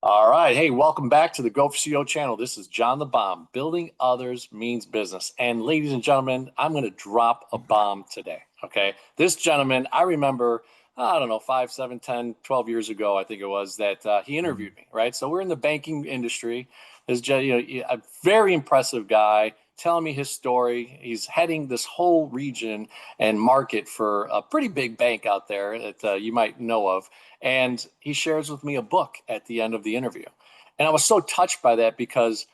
All right. Hey, welcome back to the Go for CEO channel. This is John the Bomb. Building others means business. And ladies and gentlemen, I'm going to drop a bomb today. Okay. This gentleman, I remember, I don't know, 5, 7, 10, 12 years ago, I think it was, that he interviewed me, right? So we're in the banking industry. A very impressive guy telling me his story. He's heading this whole region and market for a pretty big bank out there that you might know of. And he shares with me a book at the end of the interview. And I was so touched by that because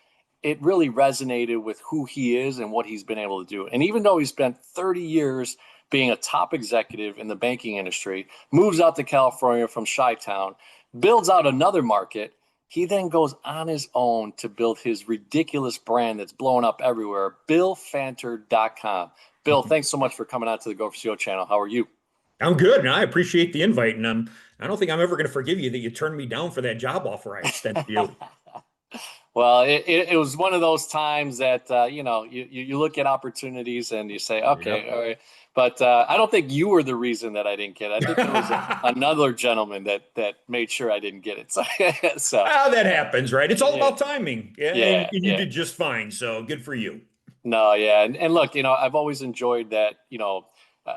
it really resonated with who he is and what he's been able to do. And even though he spent 30 years being a top executive in the banking industry, moves out to California from Chi-Town, builds out another market, he then goes on his own to build his ridiculous brand that's blowing up everywhere, BillFanter.com. Bill, thanks so much for coming out to the Go for CEO channel. How are you? I'm good, and I appreciate the invite. And I don't think I'm ever going to forgive you that you turned me down for that job offer I extended you. Well, it was one of those times that you look at opportunities and you say, okay, Yep. all right. But I don't think you were the reason that I didn't get it. I think there was another gentleman that made sure I didn't get it. So, so Ah, that happens, right? It's all yeah, about timing. Yeah, and yeah, you yeah. did just fine. So good for you. No, yeah. And look, I've always enjoyed that,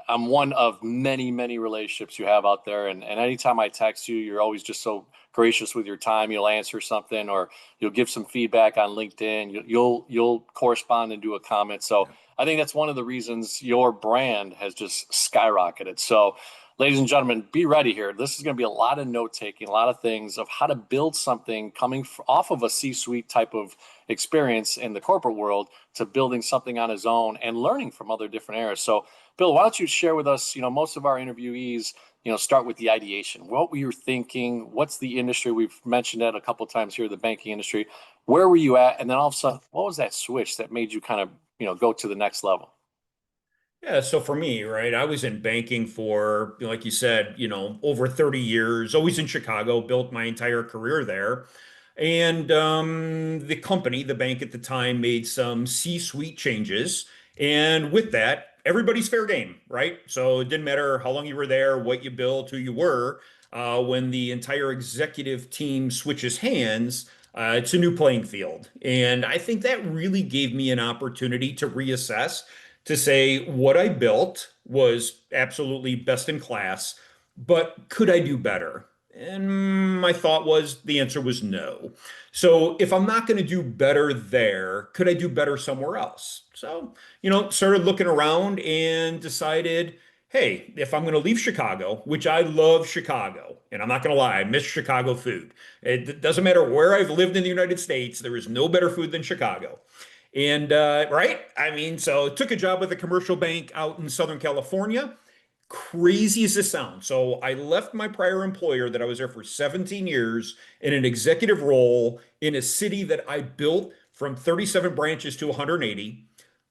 I'm one of many, many relationships you have out there. And anytime I text you, you're always just so gracious with your time. You'll answer something or you'll give some feedback on LinkedIn. You'll correspond and do a comment. So Yeah. I think that's one of the reasons your brand has just skyrocketed. So ladies and gentlemen, be ready here. This is going to be a lot of note taking, a lot of things of how to build something coming off of a C-suite type of experience in the corporate world to building something on his own and learning from other different areas. So, Bill, why don't you share with us? Most of our interviewees, start with the ideation. What were you thinking? What's the industry? We've mentioned that a couple of times here, the banking industry. Where were you at? And then all of a sudden, what was that switch that made you kind of, go to the next level? Yeah, so for me, right, I was in banking for, like you said, over 30 years, always in Chicago, built my entire career there. And the company, the bank at the time, made some C-suite changes. And with that, everybody's fair game, right? So it didn't matter how long you were there, what you built, who you were. When the entire executive team switches hands, it's a new playing field. And I think that really gave me an opportunity to reassess, to say what I built was absolutely best in class, but could I do better? And my thought was the answer was no. So if I'm not going to do better there, could I do better somewhere else? So, started looking around and decided, hey, if I'm going to leave Chicago, which I love Chicago, and I'm not going to lie, I miss Chicago food. It doesn't matter where I've lived in the United States, there is no better food than Chicago. And right, I mean, so took a job with a commercial bank out in Southern California. Crazy as this sounds. So I left my prior employer that I was there for 17 years in an executive role in a city that I built from 37 branches to 180.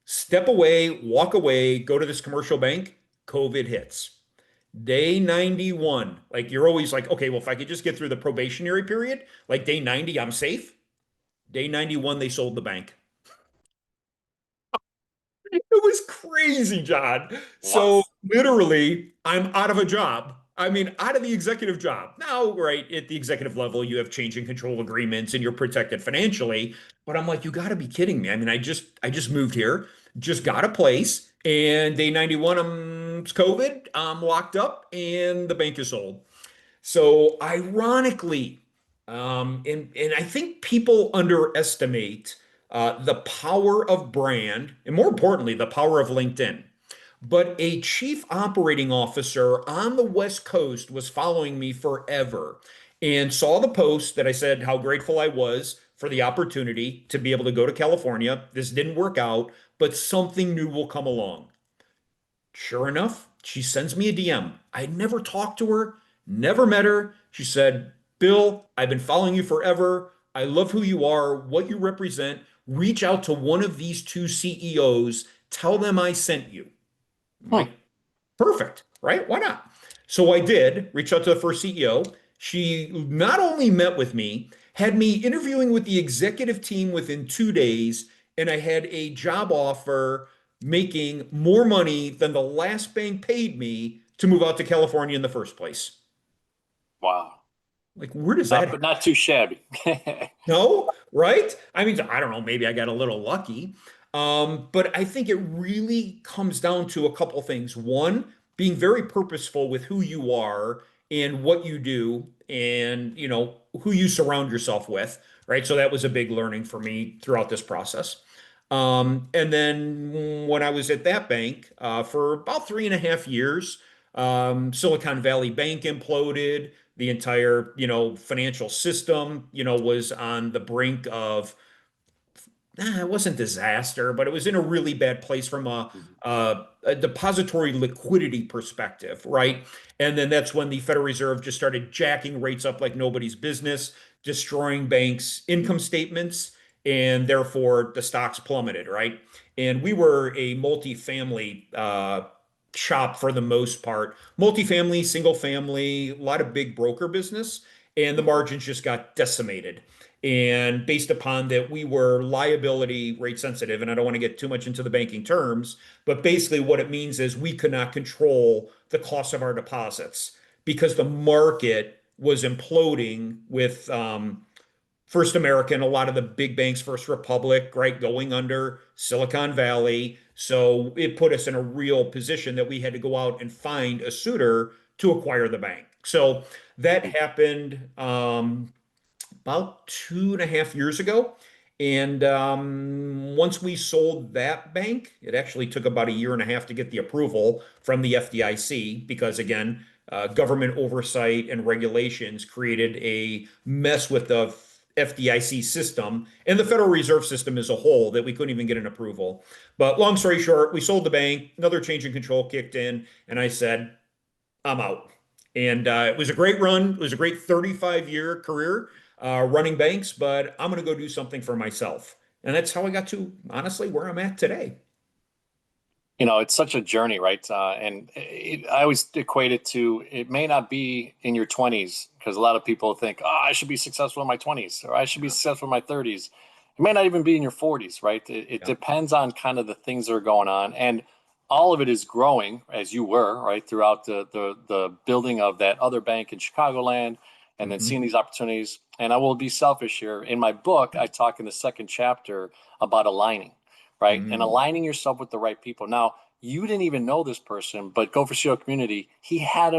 Step away, walk away, go to this commercial bank. COVID hits. Day 91. Like you're always like, okay, well, if I could just get through the probationary period, like day 90, I'm safe. Day 91, they sold the bank. It was crazy, John. Wow. So literally, I'm out of a job. I mean, out of the executive job. Now, right at the executive level, you have change in control agreements and you're protected financially. But I'm like, you got to be kidding me. I mean, I just moved here, just got a place, and day 91, it's COVID. I'm locked up, and the bank is sold. So ironically, and I think people underestimate the power of brand, and more importantly, the power of LinkedIn. But a chief operating officer on the West Coast was following me forever and saw the post that I said how grateful I was for the opportunity to be able to go to California. This didn't work out, but something new will come along. Sure enough, she sends me a DM. I'd never talked to her, never met her. She said, Bill, I've been following you forever. I love who you are, what you represent. Reach out to one of these two CEOs. Tell them I sent you. I'm Hmm. like, perfect, right? Why not? So I did reach out to the first CEO. She not only met with me, had me interviewing with the executive team within 2 days, and I had a job offer making more money than the last bank paid me to move out to California in the first place. Wow. Like, where does that not, happen? but not too shabby. No, right? I mean, I don't know, maybe I got a little lucky. But I think it really comes down to a couple things. One, being very purposeful with who you are and what you do and, who you surround yourself with, right? So that was a big learning for me throughout this process. And then when I was at that bank for about 3.5 years, Silicon Valley Bank imploded. The entire, financial system, was on the brink of, it wasn't disaster, but it was in a really bad place from a depository liquidity perspective, right? And then that's when the Federal Reserve just started jacking rates up like nobody's business, destroying banks' income statements, and therefore the stocks plummeted, right? And we were a multifamily shop for the most part, multifamily, single family, a lot of big broker business, and the margins just got decimated. And based upon that, we were liability rate sensitive. And I don't want to get too much into the banking terms, but basically, what it means is we could not control the cost of our deposits because the market was imploding with First American, a lot of the big banks, First Republic, right, going under Silicon Valley. So it put us in a real position that we had to go out and find a suitor to acquire the bank. So that happened about 2.5 years ago. And once we sold that bank, it actually took about a year and a half to get the approval from the FDIC because, again, government oversight and regulations created a mess with the FDIC system and the Federal Reserve System as a whole that we couldn't even get an approval. But long story short, we sold the bank, another change in control kicked in, and I said, I'm out. And it was a great run. It was a great 35-year career running banks, but I'm going to go do something for myself. And that's how I got to, honestly, where I'm at today. It's such a journey, right? I always equate it to it may not be in your 20s because a lot of people think, oh, I should be successful in my 20s or I should be Yeah. successful in my 30s. It may not even be in your 40s, right? It Yeah. depends on kind of the things that are going on. And all of it is growing as you were, right, throughout the building of that other bank in Chicagoland and then seeing Hmm. these opportunities. And I will be selfish here. In my book, I talk in the second chapter about aligning, right? And Mm. aligning yourself with the right people. Now, you didn't even know this person, but Go for CEO community, he had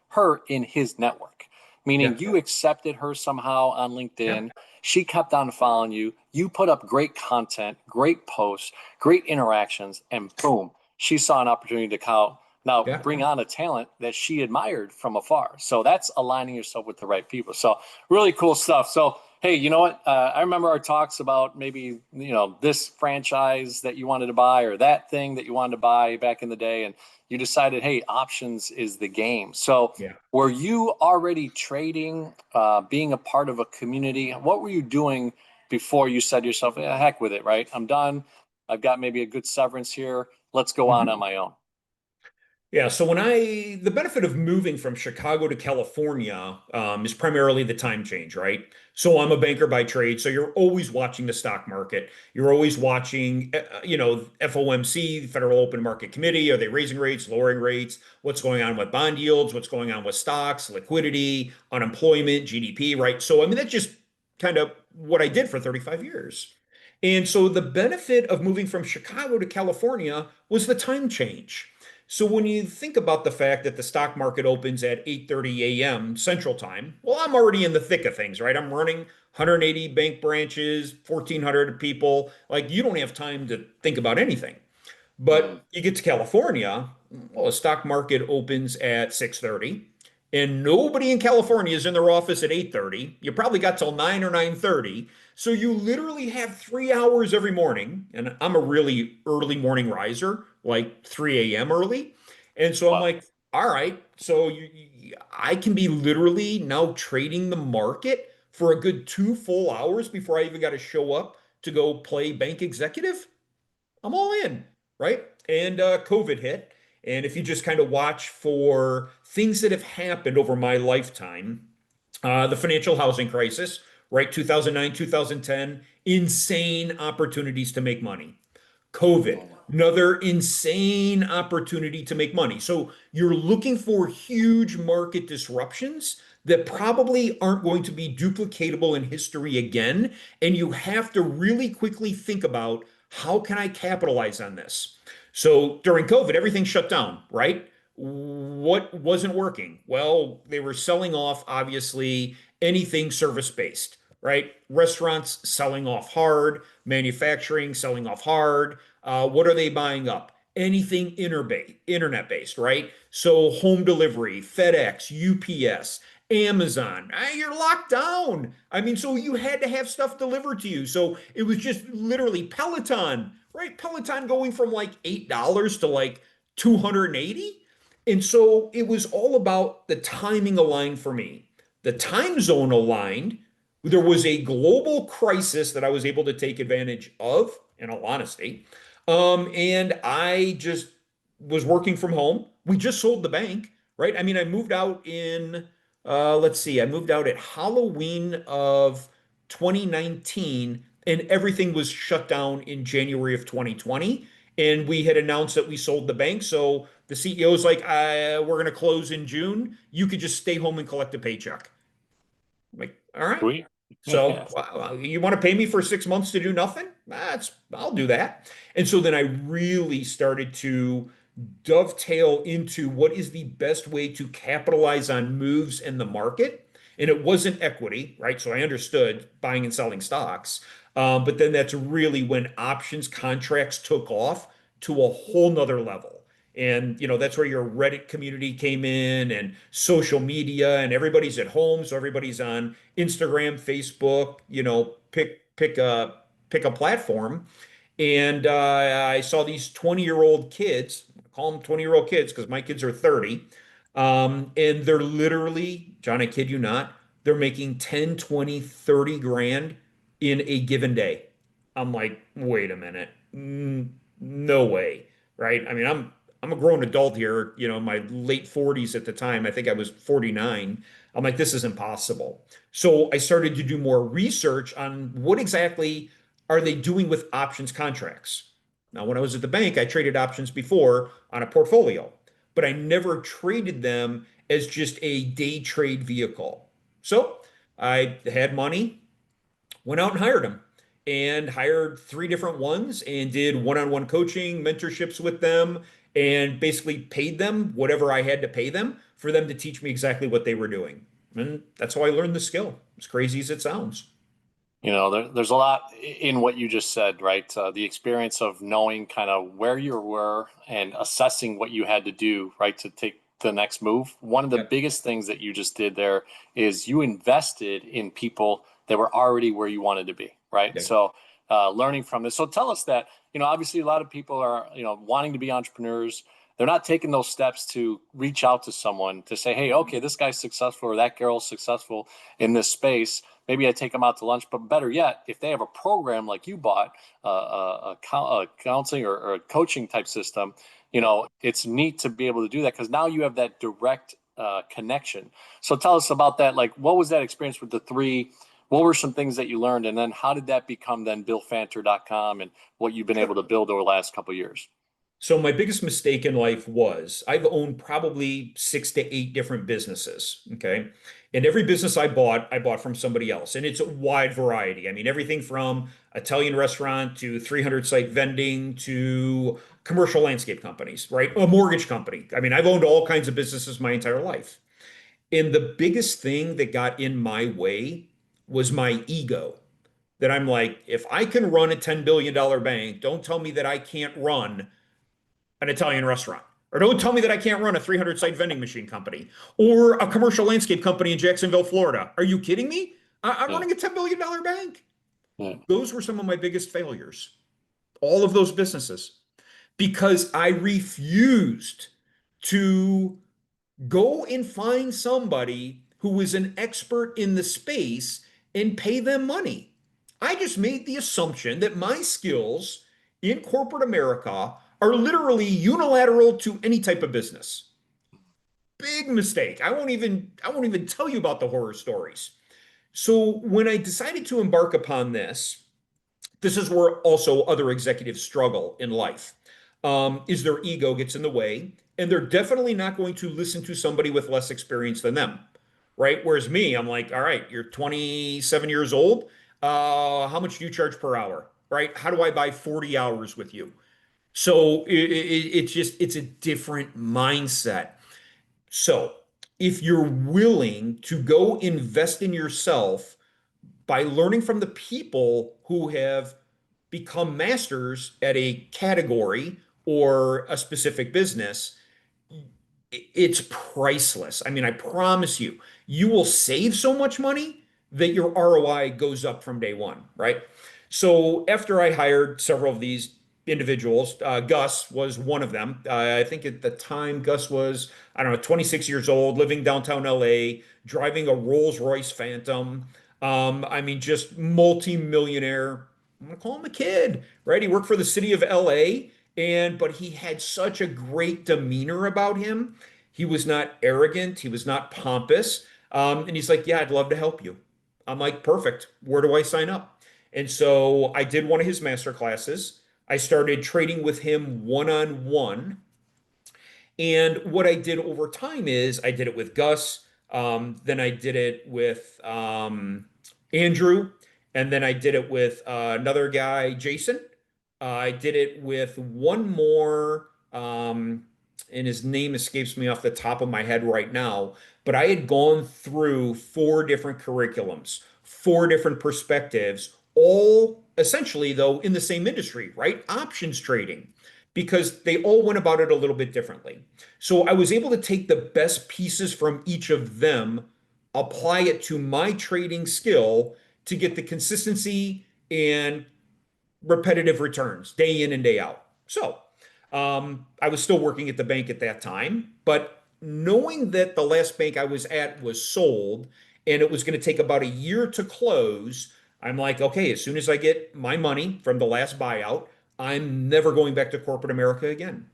her in his network, meaning Yeah. you accepted her somehow on Yeah. LinkedIn. She kept on following you. You put up great content, great posts, great interactions, and boom, she saw an opportunity to now Yeah. bring on a talent that she admired from afar. So that's aligning yourself with the right people. So really cool stuff. So hey, you know what? I remember our talks about maybe, this franchise that you wanted to buy or that thing that you wanted to buy back in the day. And you decided, hey, options is the game. So Yeah. were you already trading, being a part of a community? What were you doing before you said to yourself, yeah, heck with it, right? I'm done. I've got maybe a good severance here. Let's go on Mhm. my own. Yeah, so the benefit of moving from Chicago to California is primarily the time change, right? So I'm a banker by trade, so you're always watching the stock market. You're always watching, FOMC, the Federal Open Market Committee. Are they raising rates, lowering rates? What's going on with bond yields? What's going on with stocks, liquidity, unemployment, GDP, right? So, I mean, that's just kind of what I did for 35 years. And so the benefit of moving from Chicago to California was the time change. So when you think about the fact that the stock market opens at 8:30 a.m. Central Time, well, I'm already in the thick of things, right? I'm running 180 bank branches, 1,400 people. Like you don't have time to think about anything. Mm, But you get to California, well, the stock market opens at 6:30, and nobody in California is in their office at 8:30. You probably got till 9 or 9:30. So you literally have 3 hours every morning. And I'm a really early morning riser, like 3 a.m. early. And so I'm wow. like, all right, so I can be literally now trading the market for a good 2 full hours before I even got to show up to go play bank executive. I'm all in, right? And COVID hit. And if you just kind of watch for things that have happened over my lifetime, the financial housing crisis, right? 2009, 2010, insane opportunities to make money. COVID, Mm, another insane opportunity to make money. So you're looking for huge market disruptions that probably aren't going to be duplicatable in history again. And you have to really quickly think about how can I capitalize on this? So during COVID, everything shut down, right? What wasn't working? Well, they were selling off, obviously, anything service-based, right? Restaurants selling off hard, manufacturing selling off hard. What are they buying up? Anything internet-based, right? So home delivery, FedEx, UPS, Amazon. You're locked down. I mean, so you had to have stuff delivered to you. So it was just literally Peloton, right? Peloton going from like $8 to like 280. And so it was all about the timing aligned for me. The time zone aligned. There was a global crisis that I was able to take advantage of, in all honesty. And I just was working from home. We just sold the bank, right? I mean, I moved out in, let's see, I moved out at Halloween of 2019, and everything was shut down in January of 2020. And we had announced that we sold the bank. So the CEO's like, we're going to close in June. You could just stay home and collect a paycheck. I'm like, all right. Sweet. So Yeah. you want to pay me for 6 months to do nothing? I'll do that. And so then I really started to dovetail into what is the best way to capitalize on moves in the market. And it wasn't equity, right? So I understood buying and selling stocks. But then that's really when options contracts took off to a whole nother level. And that's where your Reddit community came in and social media, and everybody's at home, so everybody's on Instagram, Facebook, pick a platform. And I saw these 20-year-old kids, call them 20-year-old kids because my kids are 30. And they're literally, John, I kid you not, they're making 10, 20, 30 grand in a given day. I'm like, wait a minute. No way. Right? I mean, I'm a grown adult here, my late 40s at the time. I think I was 49. I'm like, this is impossible. So I started to do more research on what exactly are they doing with options contracts. Now, when I was at the bank, I traded options before on a portfolio, but I never traded them as just a day trade vehicle. So I had money, went out and hired them, and hired three different ones and did one-on-one coaching, mentorships with them, and basically paid them whatever I had to pay them for them to teach me exactly what they were doing. And that's how I learned the skill, as crazy as it sounds. There's a lot in what you just said, right? The experience of knowing kind of where you were and assessing what you had to do, right, to take the next move. One of the Yep. biggest things that you just did there is you invested in people that were already where you wanted to be, right? Yep. So, learning from this. So tell us that, obviously a lot of people are, wanting to be entrepreneurs. They're not taking those steps to reach out to someone to say, hey, okay, this guy's successful or that girl's successful in this space. Maybe I take them out to lunch, but better yet, if they have a program like you bought, a counseling or a coaching type system, it's neat to be able to do that because now you have that direct connection. So tell us about that. Like, what was that experience with the three? What were some things that you learned? And then how did that become then BillFanter.com and what you've been able Sure. to build over the last couple of years? So my biggest mistake in life was I've owned probably 6 to 8 different businesses. Okay. And every business I bought from somebody else. And it's a wide variety. I mean, everything from Italian restaurant to 300 site vending to commercial landscape companies, right? A mortgage company. I mean, I've owned all kinds of businesses my entire life. And the biggest thing that got in my way was my ego. That I'm like, if I can run a $10 billion bank, don't tell me that I can't run an Italian restaurant. Or don't tell me that I can't run a 300 site vending machine company or a commercial landscape company in Jacksonville, Florida. Are you kidding me? I'm Yeah. running a $10 billion bank. Yeah. Those were some of my biggest failures, all of those businesses, because I refused to go and find somebody who was an expert in the space and pay them money. I just made the assumption that my skills in corporate America are literally unilateral to any type of business. Big mistake. I won't even tell you about the horror stories. So when I decided to embark upon this is where also other executives struggle in life. Is their ego gets in the way, and they're definitely not going to listen to somebody with less experience than them. right? Whereas me, I'm like, all right, you're 27 years old. How much do you charge per hour? Right? How do I buy 40 hours with you? So it's just it's a different mindset. So if you're willing to go invest in yourself by learning from the people who have become masters at a category or a specific business, it's priceless. I mean, I promise you, you will save so much money that your ROI goes up from day one, right? So after I hired several of these individuals, Gus was one of them. I think at the time, Gus was, I don't know, 26 years old, living downtown LA, driving a Rolls-Royce Phantom. I mean, just multi-millionaire. I'm gonna call him a kid, right? He worked for the city of LA, and but he had such a great demeanor about him. He was not arrogant, he was not pompous. And he's like, "Yeah, I'd love to help you." I'm like, "Perfect. Where do I sign up?" And so I did one of his master classes. I started trading with him one on one. And what I did over time is I did it with Gus, then I did it with Andrew, and then I did it with another guy, Jason. I did it with one more, and his name escapes me off the top of my head right now. But I had gone through four different curriculums, four different perspectives, all essentially, though, in the same industry, right? Options trading, because they all went about it a little bit differently. So I was able to take the best pieces from each of them, apply it to my trading skill to get the consistency and repetitive returns day in and day out. So I was still working at the bank at that time, but knowing that the last bank I was at was sold and it was going to take about a year to close, I'm like, okay, as soon as I get my money from the last buyout, I'm never going back to corporate America again.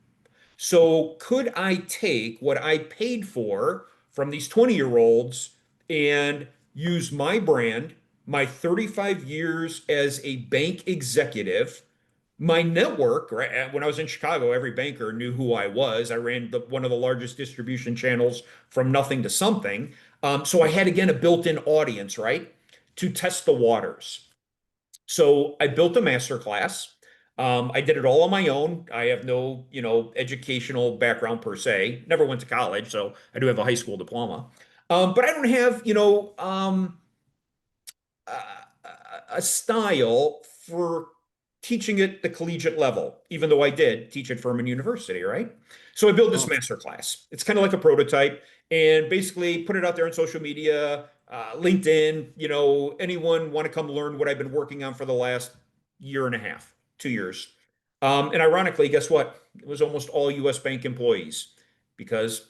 So could I take what I paid for from these 20-year-olds and use my brand, my 35 years as a bank executive, my network, right? When I was in Chicago, every banker knew who I was. I ran one of the largest distribution channels from nothing to something. So I had, again, a built-in audience, right, to test the waters. So I built a master class. I did it all on my own. I have no, educational background per se. Never went to college, so I do have a high school diploma. But I don't have, a, a style for teaching at the collegiate level, even though I did teach at Furman University, right? So I built this Hmm. master class. It's kind of like a prototype and basically put it out there on social media, LinkedIn, anyone want to come learn what I've been working on for the last year and a half, 2 years. And ironically, guess what? It was almost all US Bank employees because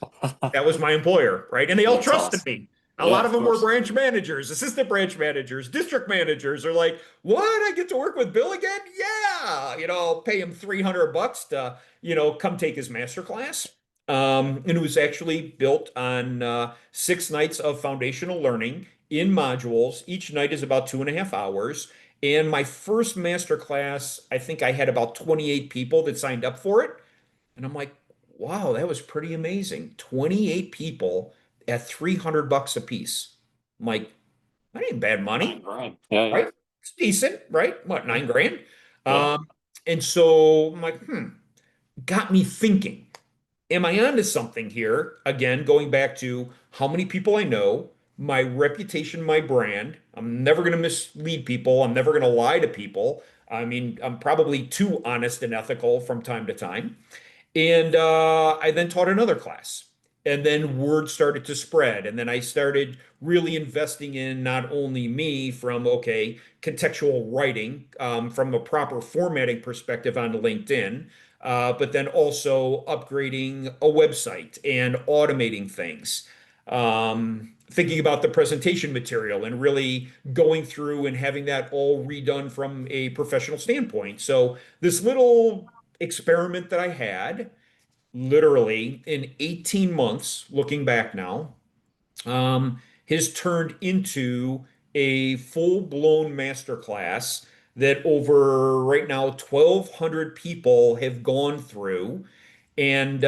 that was my employer, right? And they all That's trusted awesome. me. A Yeah, lot of of them were course. branch managers, assistant branch managers, district managers. Are like, what? I get to work with Bill again? Yeah. I'll pay him $300 to, come take his master class. And it was actually built on 6 nights of foundational learning in modules. Each night is about 2.5 hours. And my first master class, I think I had about 28 people that signed up for it. And I'm like, wow, that was pretty amazing. 28 people at $300 a piece. I'm like, that ain't bad Nine money, grand. Yeah, yeah, right? It's decent, right? What, yeah, 9 grand? yeah. Um, and so I'm like, got me thinking, am I onto something here? Again, going back to how many people I know, my reputation, my brand. I'm never going to mislead people. I'm never going to lie to people. I mean, I'm probably too honest and ethical from time to time. And I then taught another class. And then word started to spread. And then I started really investing in not only me from, okay, contextual writing from a proper formatting perspective on LinkedIn, but then also upgrading a website and automating things. Thinking about the presentation material and really going through and having that all redone from a professional standpoint. So, this little experiment that I had, literally in 18 months, looking back now, has turned into a full-blown masterclass that over right now 1,200 people have gone through. And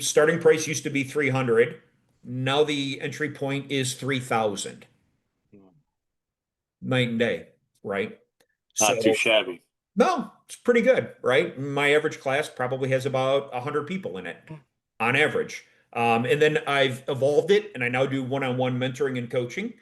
starting price used to be 300. Now the entry point is 3,000. Mm. Night and day, right? Not too So shabby. no, it's pretty good, right? My average class probably has about 100 people in it on average. And then I've evolved it and I now do one-on-one mentoring and coaching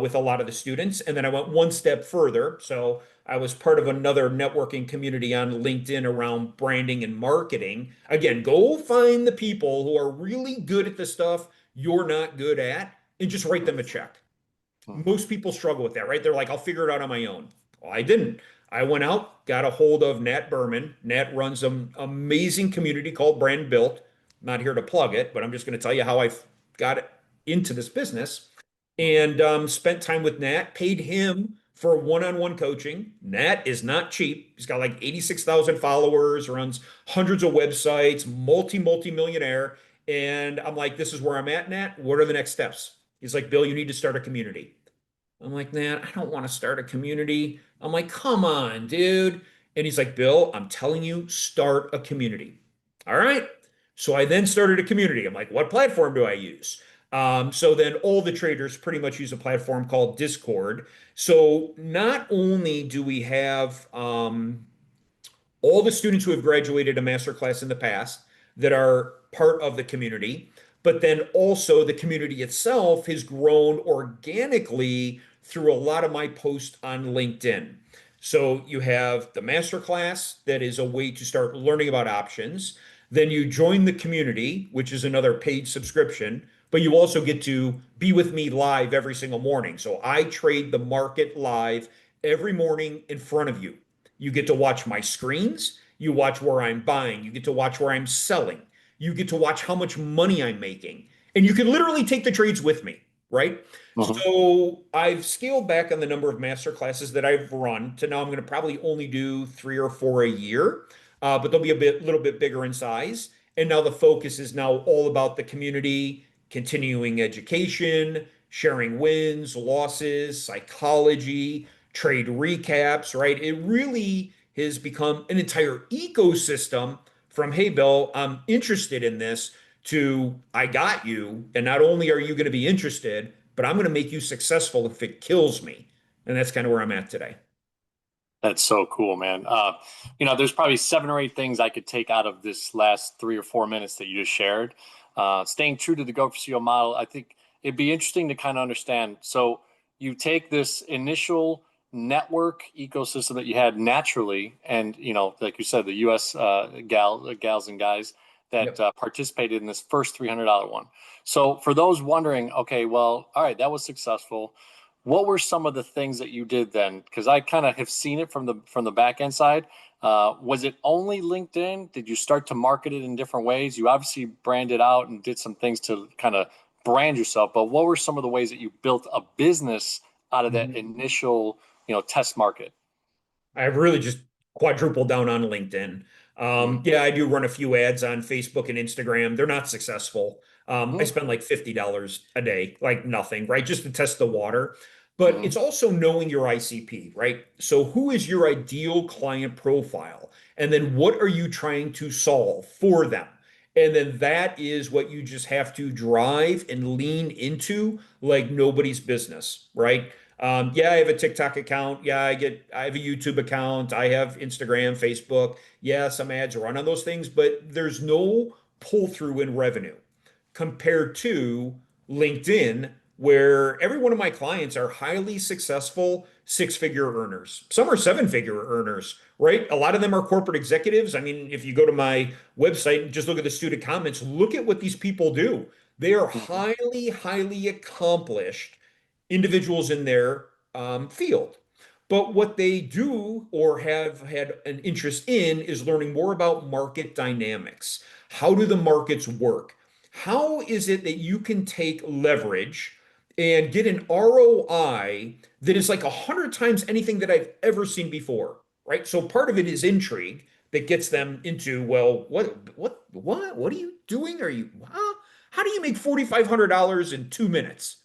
with a lot of the students. And then I went one step further. So I was part of another networking community on LinkedIn around branding and marketing. Again, go find the people who are really good at the stuff you're not good at and just write them a check. Mhm. Most people struggle with that, right? They're like, I'll figure it out on my own. Well, I didn't. I went out, got a hold of Nat Berman. Nat runs an amazing community called Brand Built. I'm not here to plug it, but I'm just going to tell you how I got into this business Mhm. and spent time with Nat, paid him for one-on-one coaching. Nat is not cheap. He's got like 86,000 followers, runs hundreds of websites, multi-millionaire. And I'm like, this is where I'm at, Nat. What are the next steps? He's like, Bill, you need to start a community. I'm like, man, I don't want to start a community. I'm like, come on, dude. And he's like, Bill, I'm telling you, start a community. All right. So I then started a community. I'm like, what platform do I use? So then all the traders pretty much use a platform called Discord. So not only do we have all the students who have graduated a master class in the past that are part of the community, but then also the community itself has grown organically through a lot of my posts on LinkedIn. So you have the master class that is a way to start learning about options. Then you join the community, which is another paid subscription, but you also get to be with me live every single morning. So I trade the market live every morning in front of you. You get to watch my screens. You watch where I'm buying. You get to watch where I'm selling. You get to watch how much money I'm making. And you can literally take the trades with me, right? Mhm. So I've scaled back on the number of master classes that I've run to now I'm going to probably only do 3 or 4 a year, but they'll be little bit bigger in size. And now the focus is now all about the community, continuing education, sharing wins, losses, psychology, trade recaps, right? It really has become an entire ecosystem from, hey, Bill, I'm interested in this to I got you. And not only are you going to be interested, but I'm going to make you successful if it kills me. And that's kind of where I'm at today. That's so cool, man. There's probably 7 or 8 things I could take out of this last 3 or 4 minutes that you just shared. Staying true to the Go for CEO model, I think it'd be interesting to kind of understand. So you take this initial network ecosystem that you had naturally, and like you said, the U.S. Gals and guys that Yep. participated in this first $300 one. So for those wondering, okay, well, all right, that was successful. What were some of the things that you did then? Because I kind of have seen it from the back end side. Was it only LinkedIn? Did you start to market it in different ways? You obviously branded out and did some things to kind of brand yourself, but what were some of the ways that you built a business out of that Mhm. initial, test market? I've really just quadrupled down on LinkedIn. Mm-hmm. Yeah, I do run a few ads on Facebook and Instagram. They're not successful. I Mm-hmm. spend like $50 a day, like nothing, right? Just to test the water. But Mm-hmm. it's also knowing your ICP, right? So who is your ideal client profile? And then what are you trying to solve for them? And then that is what you just have to drive and lean into like nobody's business, right? Yeah, I have a TikTok account. Yeah, I have a YouTube account. I have Instagram, Facebook. Yeah, some ads run on those things, but there's no pull through in revenue compared to LinkedIn, where every one of my clients are highly successful 6-figure earners. Some are 7-figure earners, right? A lot of them are corporate executives. I mean, if you go to my website and just look at the student comments, look at what these people do. They are Mm-hmm. highly accomplished individuals in their field. But what they do or have had an interest in is learning more about market dynamics. How do the markets work? How is it that you can take leverage and get an ROI that is like 100 times anything that I've ever seen before, right? So part of it is intrigue that gets them into, well, what are you doing? Are you, huh? How do you make $4,500 in 2 minutes?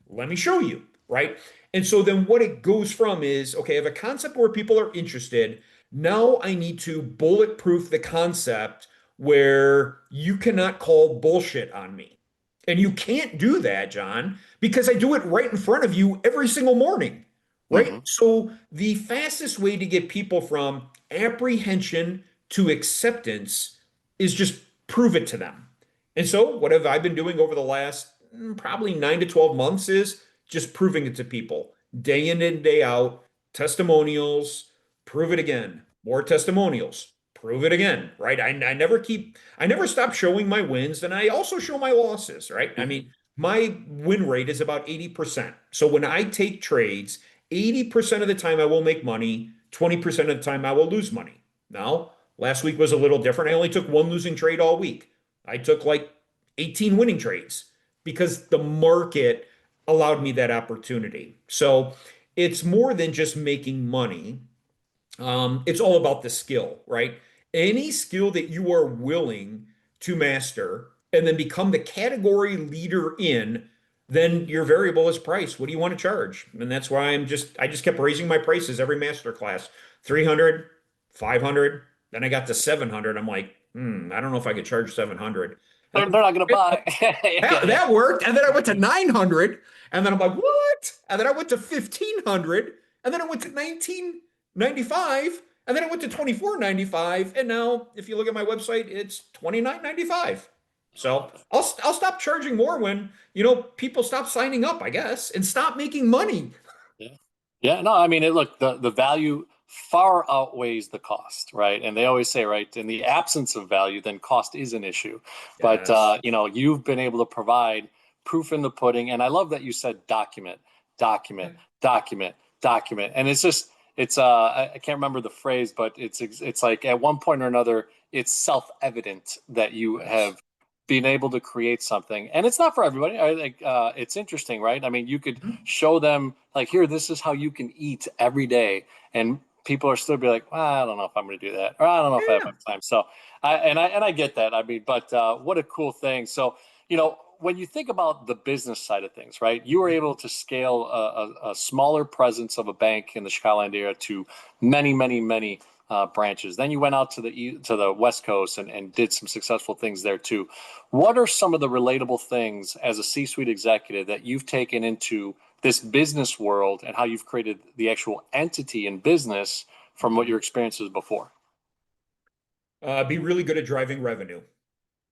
Let me show you, right? And so then what it goes from is, okay, I have a concept where people are interested. Now I need to bulletproof the concept where you cannot call bullshit on me. And you can't do that, John, because I do it right in front of you every single morning, right? Hmm. So the fastest way to get people from apprehension to acceptance is just prove it to them. And so what have I been doing over the last probably 9 to 12 months is just proving it to people day in and day out, testimonials, prove it again, more testimonials, prove it again, right? I never stop showing my wins and I also show my losses, right? I Hmm. mean, my win rate is about 80%. So when I take trades, 80% of the time I will make money, 20% of the time I will lose money. Now, last week was a little different. I only took one losing trade all week. I took like 18 winning trades because the market allowed me that opportunity. So it's more than just making money. It's all about the skill, right? Any skill that you are willing to master and then become the category leader in, then your variable is price. What do you want to charge? And that's why I just kept raising my prices every master class. 300, 500, then I got to 700. I'm like, I don't know if I could charge 700. They're not going to buy. That, Yeah. that worked. And then I went to 900. And then I'm like, what? And then I went to 1500. And then I went to 1995. And then I went to 24.95. And now, if you look at my website, it's 29.95. So I'll stop charging more when, people stop signing up, I guess, and stop making money. Yeah. Yeah. No, I mean, look, the value far outweighs the cost, right? And they always say, right, in the absence of value, then cost is an issue. But, Yes. you've been able to provide proof in the pudding. And I love that you said document, document, document, document. And it's just, I can't remember the phrase, but it's like at one point or another, it's self-evident that you Yes. have been able to create something. And it's not for everybody. I like, it's interesting, right? I mean, you could show them like, here, this is how you can eat every day, and people are still be like, well, I don't know if I'm going to do that, or I don't know if I have Yeah. time. So I get that. I mean, but what a cool thing. So when you think about the business side of things, right, you were able to scale a smaller presence of a bank in the Chicagoland area to many, many, many branches. Then you went out to the West Coast and did some successful things there too. What are some of the relatable things as a C-suite executive that you've taken into this business world and how you've created the actual entity in business from what Mhm. your experiences before? Be really good at driving revenue.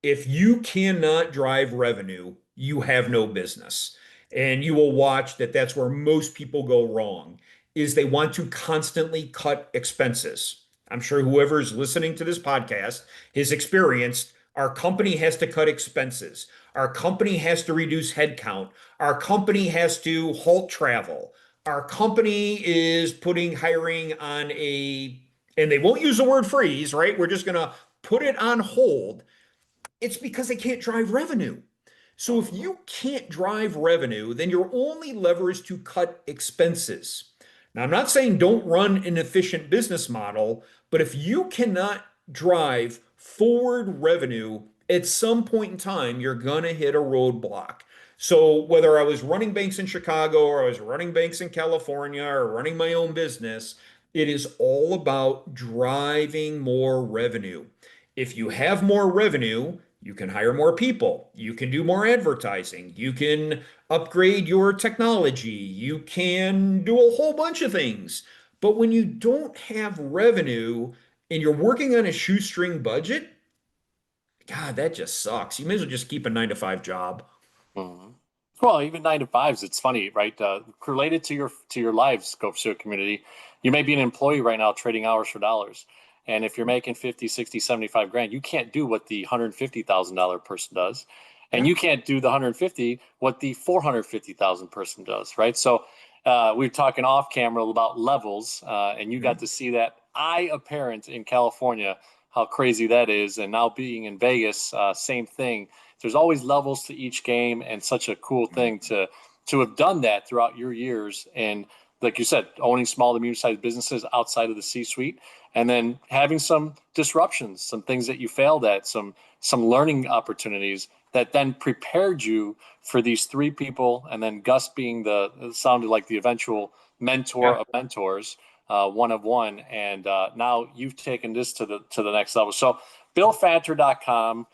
If you cannot drive revenue, you have no business. And you will watch that that's where most people go wrong is they want to constantly cut expenses. I'm sure whoever's listening to this podcast has experienced our company has to cut expenses. Our company has to reduce headcount. Our company has to halt travel. Our company is putting hiring on and they won't use the word freeze, right? We're just going to put it on hold. It's because they can't drive revenue. So if Mhm. you can't drive revenue, then your only lever is to cut expenses. Now, I'm not saying don't run an efficient business model, but if you cannot drive forward revenue, at some point in time, you're going to hit a roadblock. So whether I was running banks in Chicago or I was running banks in California or running my own business, it is all about driving more revenue. If you have more revenue, you can hire more people. You can do more advertising. You can upgrade your technology. You can do a whole bunch of things. But when you don't have revenue and you're working on a shoestring budget, God, that just sucks. You may as well just keep a 9 to 5 job. Mhm. Well, even 9 to 5s, it's funny, right? Related to your lives, Go Pursuit community, you may be an employee right now trading hours for dollars. And if you're making 50, 60, 75 grand, you can't do what the $150,000 person does. And Yeah. you can't do the 150 what the 450,000 person does, right? So we were talking off camera about levels, and you got to Mhm. see that eye apparent in California, how crazy that is. And now being in Vegas, same thing. There's always levels to each game, and such a cool thing to have done that throughout your years. And like you said, owning small to medium-sized businesses outside of the C-suite, and then having some disruptions, some things that you failed at, some learning opportunities that then prepared you for these three people, and then Gus being the sounded like the eventual mentor Yeah. of mentors, one of one, and now you've taken this to the next level. So, BillFanter.com.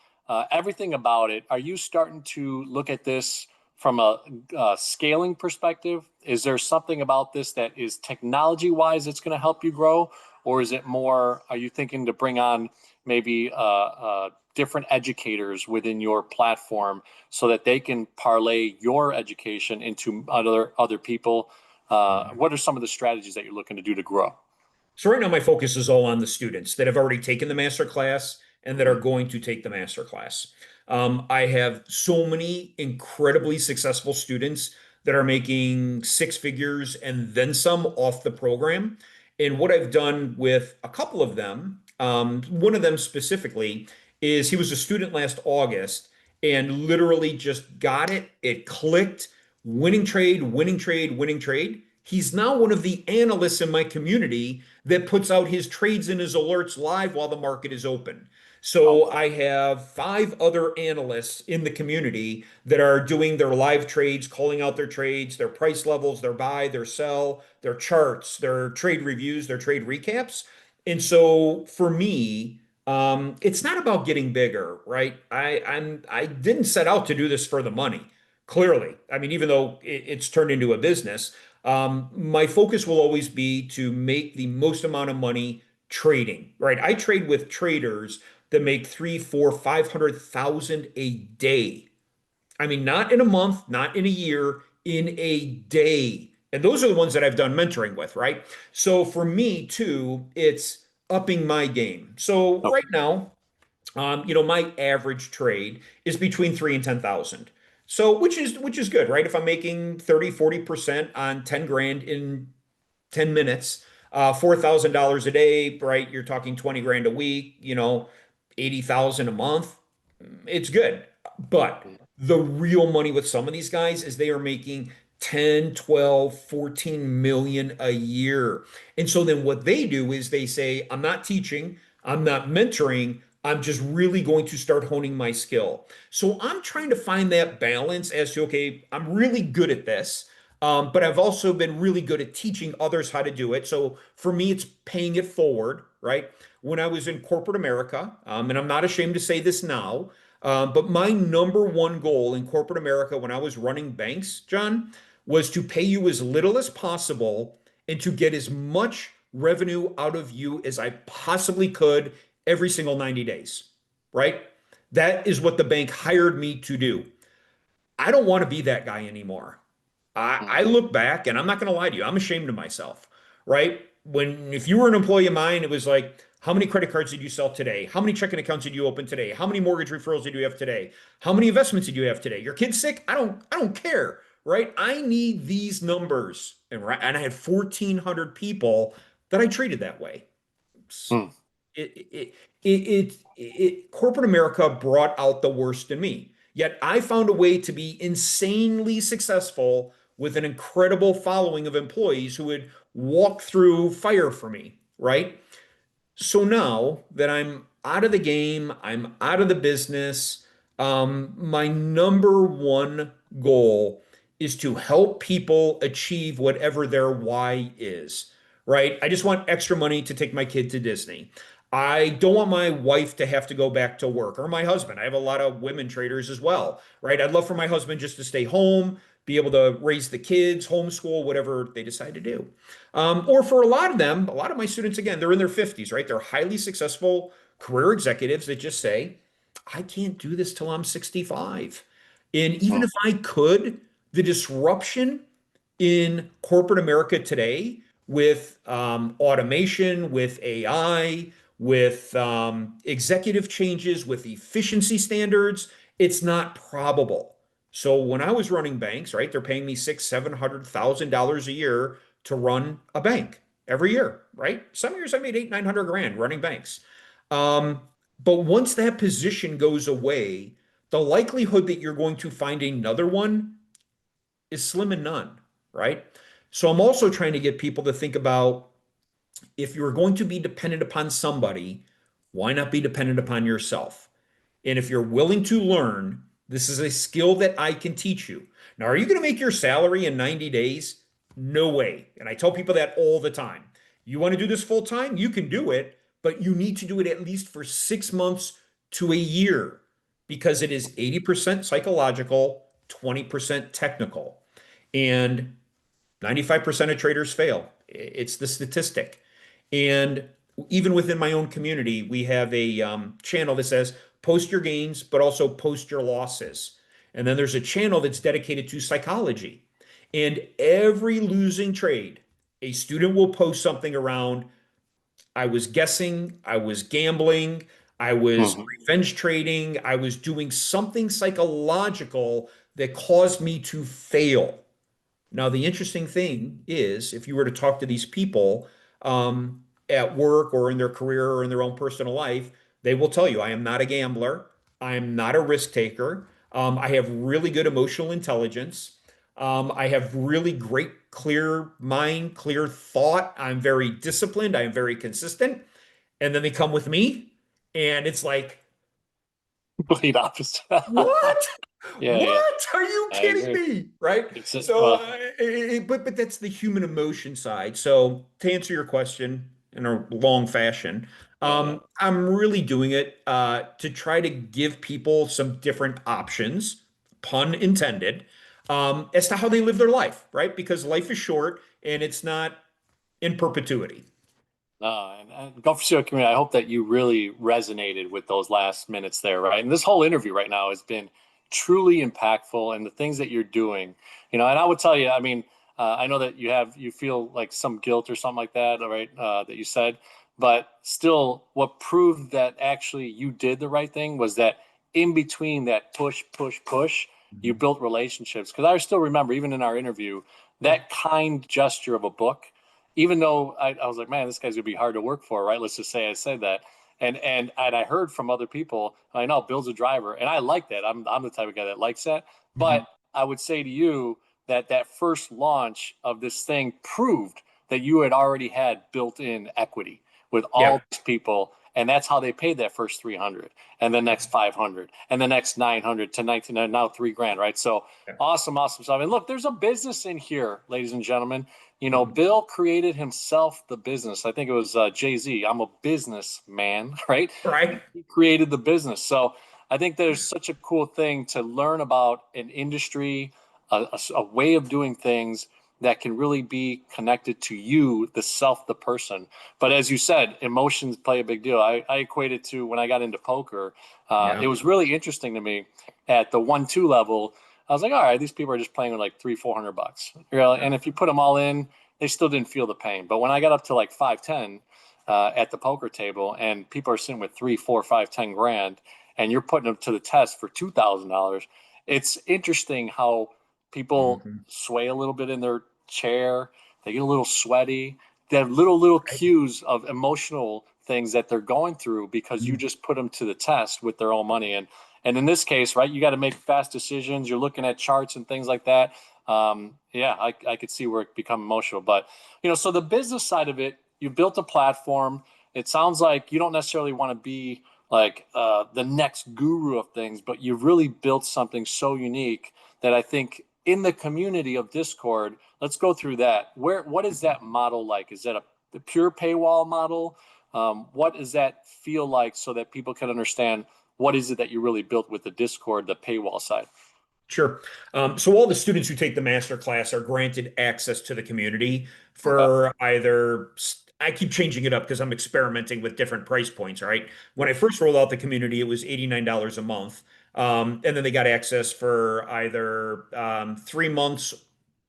everything about it. Are you starting to look at this from a scaling perspective? Is there something about this that is technology wise that's going to help you grow? Or is it more, are you thinking to bring on maybe different educators within your platform so that they can parlay your education into other people? What are some of the strategies that you're looking to do to grow? So right now my focus is all on the students that have already taken the master class and that are Mhm. going to take the master class. I have so many incredibly successful students that are making six figures and then some off the program. And what I've done with a couple of them, one of them specifically, is he was a student last August and literally just got it. It clicked, winning trade, winning trade, winning trade. He's now one of the analysts in my community that puts out his trades and his alerts live while the market is open. Oh, So I have five other analysts in the community that are doing their live trades, calling out their trades, their price levels, their buy, their sell, their charts, their trade reviews, their trade recaps. And so for me, it's not about getting bigger, right? I didn't set out to do this for the money. Clearly, I mean, even though it's turned into a business, my focus will always be to make the most amount of money trading, right? I trade with traders that make three, four, 500,000 a day. I mean, not in a month, not in a year, in a day. And those are the ones that I've done mentoring with, right? So for me too, it's upping my game. So okay. right now, my average trade is between 3 and 10,000. So which is good, right? If I'm making 30, 40% on 10 grand in 10 minutes, $4,000 a day, right? You're talking 20 grand a week, 80,000 a month. It's good. But the real money with some of these guys is they are making 10, 12, 14 million a year. And so then what they do is they say, I'm not teaching, I'm not mentoring, I'm just really going to start honing my skill. So I'm trying to find that balance as to, okay, I'm really good at this. But I've also been really good at teaching others how to do it. So for me, it's paying it forward, right? When I was in corporate America, and I'm not ashamed to say this now, but my number one goal in corporate America when I was running banks, John, was to pay you as little as possible and to get as much revenue out of you as I possibly could every single 90 days, right? That is what the bank hired me to do. I don't want to be that guy anymore. I Mhm. look back and I'm not going to lie to you. I'm ashamed of myself, right? If you were an employee of mine, it was like, how many credit cards did you sell today? How many checking accounts did you open today? How many mortgage referrals did you have today? How many investments did you have today? Your kid's sick? I don't care, right? I need these numbers. And I had 1,400 people that I treated that way. Mm. Corporate America brought out the worst in me. Yet I found a way to be insanely successful with an incredible following of employees who would walk through fire for me, right? So now that I'm out of the game, I'm out of the business, my number one goal is to help people achieve whatever their why is, right? I just want extra money to take my kid to Disney. I don't want my wife to have to go back to work or my husband. I have a lot of women traders as well, right? I'd love for my husband just to stay home, be able to raise the kids, homeschool, whatever they decide to do. Or for a lot of them, a lot of my students, again, they're in their 50s, right? They're highly successful career executives that just say, I can't do this till I'm 65. And even Mm. if I could, the disruption in corporate America today with automation, with AI, with executive changes, with efficiency standards, it's not probable. So when I was running banks, right, they're paying me six, $700,000 a year to run a bank every year, right? Some years I made eight, 900 grand running banks. Um, but once that position goes away, the likelihood that you're going to find another one is slim and none, right? So I'm also trying to get people to think about if you're going to be dependent upon somebody, why not be dependent upon yourself? And if you're willing to learn, this is a skill that I can teach you. Now, are you going to make your salary in 90 days? No way. And I tell people that all the time. You want to do this full time? You can do it, but you need to do it at least for 6 months to a year. because it is 80% psychological, 20% technical. And 95% of traders fail. It's the statistic. And even within my own community, we have a channel that says post your gains, but also post your losses. And then there's a channel that's dedicated to psychology. And every losing trade, a student will post something around I was guessing, I was gambling, I was Mhm. revenge trading, I was doing something psychological that caused me to fail. Now, the interesting thing is, if you were to talk to these people at work or in their career or in their own personal life, they will tell you, I am not a gambler. I am not a risk taker. I have really good emotional intelligence. I have really great, clear mind, clear thought. I'm very disciplined. I am very consistent. And then they come with me, and it's like, Complete opposite. what? Yeah, yeah, What? Are you I kidding agree. me? Right? It's a, So, but that's the human emotion side. So, to answer your question in a long fashion, yeah, yeah. I'm really doing it to try to give people some different options, pun intended, as to how they live their life, right? Because life is short and it's not in perpetuity. No, and Gulf Seal community, I hope that you really resonated with those last minutes there, right? And this whole interview right now has been truly impactful, and the things that you're doing, and I would tell you, I mean, I know that you feel like some guilt or something like that, all right, that you said, but still, what proved that actually you did the right thing was that in between that push, push, push, you Mhm. built relationships. Because I still remember, even in our interview, that kind gesture of a book, even though I was like, man, this guy's gonna be hard to work for, right? Let's just say I said that. And I heard from other people, I know Bill's a driver, and I like that. I'm the type of guy that likes that. But Mhm. I would say to you that that first launch of this thing proved that you had already had built-in equity with Yeah. all these people, and that's how they paid that first 300, and the next 500, and the next 900 to 19, and now 3 grand, right? So Yeah. awesome, awesome stuff. And look, there's a business in here, ladies and gentlemen. Mhm. Bill created himself the business. I think it was Jay-Z. I'm a businessman, right? Right. He created the business. So I think there's such a cool thing to learn about an industry, a way of doing things that can really be connected to you, the self, the person. But as you said, emotions play a big deal. I equate it to when I got into poker. It Yeah. was really interesting to me at the 1-2 level. I was like, all right, these people are just playing with like 300-400 bucks. Yeah. And if you put them all in, they still didn't feel the pain. But when I got up to like 5-10 at the poker table, and people are sitting with 3, 4, 5, 10 grand, and you're putting them to the test for $2,000, it's interesting how people Mhm. sway a little bit in their chair. They get a little sweaty. They have little Right. cues of emotional things that they're going through because you Mhm. just put them to the test with their own money. And in this case, right, you got to make fast decisions. You're looking at charts and things like that. Yeah, I could see where it become emotional. But so the business side of it, you built a platform. It sounds like you don't necessarily want to be like the next guru of things, but you've really built something so unique that I think in the community of Discord, let's go through that. What is that model like? Is that the pure paywall model? What does that feel like so that people can understand what is it that you really built with the Discord, the paywall side? Sure. So all the students who take the master class are granted access to the community Okay. for either, I keep changing it up because I'm experimenting with different price points, right? When I first rolled out the community, it was $89 a month. And then they got access for either 3 months,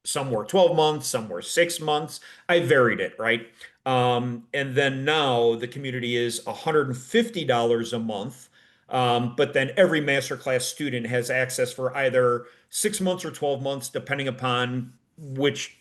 some were 12 months, some were 6 months. I varied it, right? And then now the community is $150 a month. But then every masterclass student has access for either 6 months or 12 months, depending upon which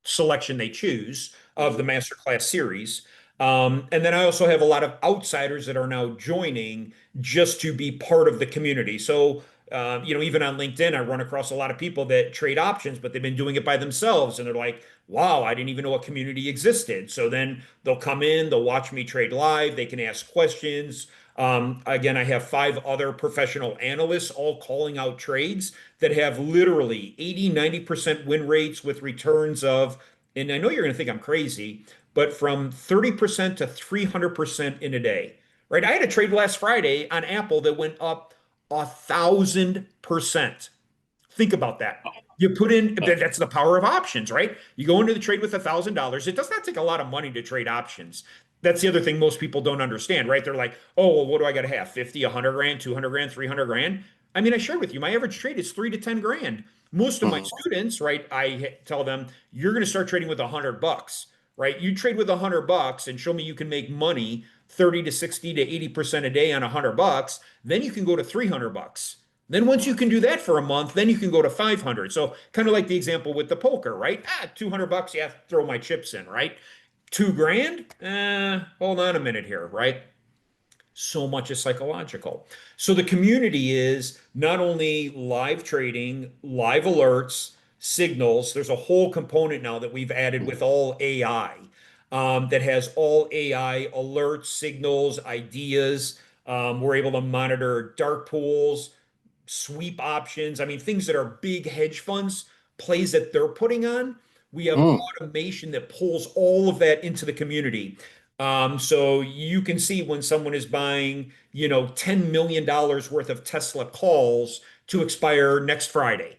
selection they choose of the Mhm. masterclass series. And then I also have a lot of outsiders that are now joining just to be part of the community. So, even on LinkedIn, I run across a lot of people that trade options, but they've been doing it by themselves. And they're like, wow, I didn't even know a community existed. So then they'll come in, they'll watch me trade live, they can ask questions. Again, I have 5 other professional analysts all calling out trades that have literally 80, 90% win rates with returns of, and I know you're going to think I'm crazy, but from 30% to 300% in a day, right? I had a trade last Friday on Apple that went up 1,000%. Think about that. You put in, Okay. that's the power of options, right? You go into the trade with $1,000. It does not take a lot of money to trade options. That's the other thing most people don't understand, right? They're like, oh, well, what do I got to have? 50, 100 grand, 200 grand, 300 grand. I mean, I shared with you, my average trade is 3 to 10 grand. Most of my Mhm. students, right? Tell them, you're going to start trading with $100, right? You trade with $100 and show me you can make money 30 to 60 to 80% a day on $100, then you can go to $300. Then once you can do that for a month, then you can go to 500. So kind of like the example with the poker, right? 200 bucks, yeah, throw my chips in, right? 2 grand? Hold on a minute here, right? So much is psychological. So the community is not only live trading, live alerts, signals. There's a whole component now that we've added with all AI that has all AI alerts, signals, ideas. We're able to monitor dark pools, sweep options. I mean, things that are big hedge funds, plays that they're putting on. We have Mm. automation that pulls all of that into the community. So you can see when someone is buying, $10 million worth of Tesla calls to expire next Friday.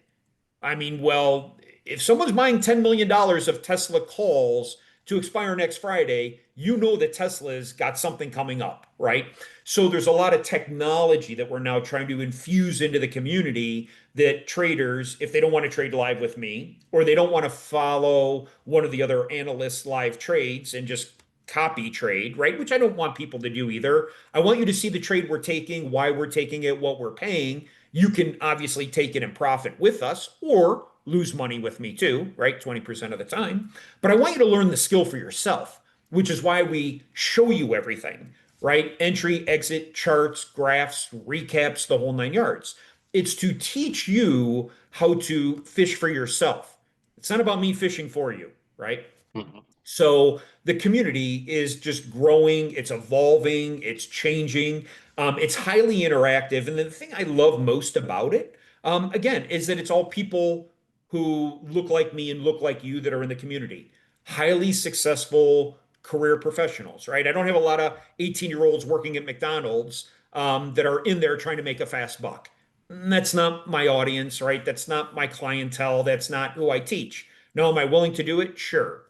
I mean, well, if someone's buying $10 million of Tesla calls to expire next Friday, you know that Tesla's got something coming up, right? So there's a lot of technology that we're now trying to infuse into the community that traders, if they don't want to trade live with me, or they don't want to follow one of the other analysts' live trades and just copy trade, right? Which I don't want people to do either. I want you to see the trade we're taking, why we're taking it, what we're paying. You can obviously take it and profit with us or lose money with me too, right? 20% of the time. But I want you to learn the skill for yourself, which is why we show you everything, right? Entry, exit, charts, graphs, recaps, the whole 9 yards. It's to teach you how to fish for yourself. It's not about me fishing for you, right? Mhm. So the community is just growing, it's evolving, it's changing, it's highly interactive. And the thing I love most about it, again, is that it's all people who look like me and look like you that are in the community. Highly successful career professionals, right? I don't have a lot of 18-year-olds working at McDonald's that are in there trying to make a fast buck. That's not my audience, right? That's not my clientele. That's not who I teach. Now, am I willing to do it? Sure.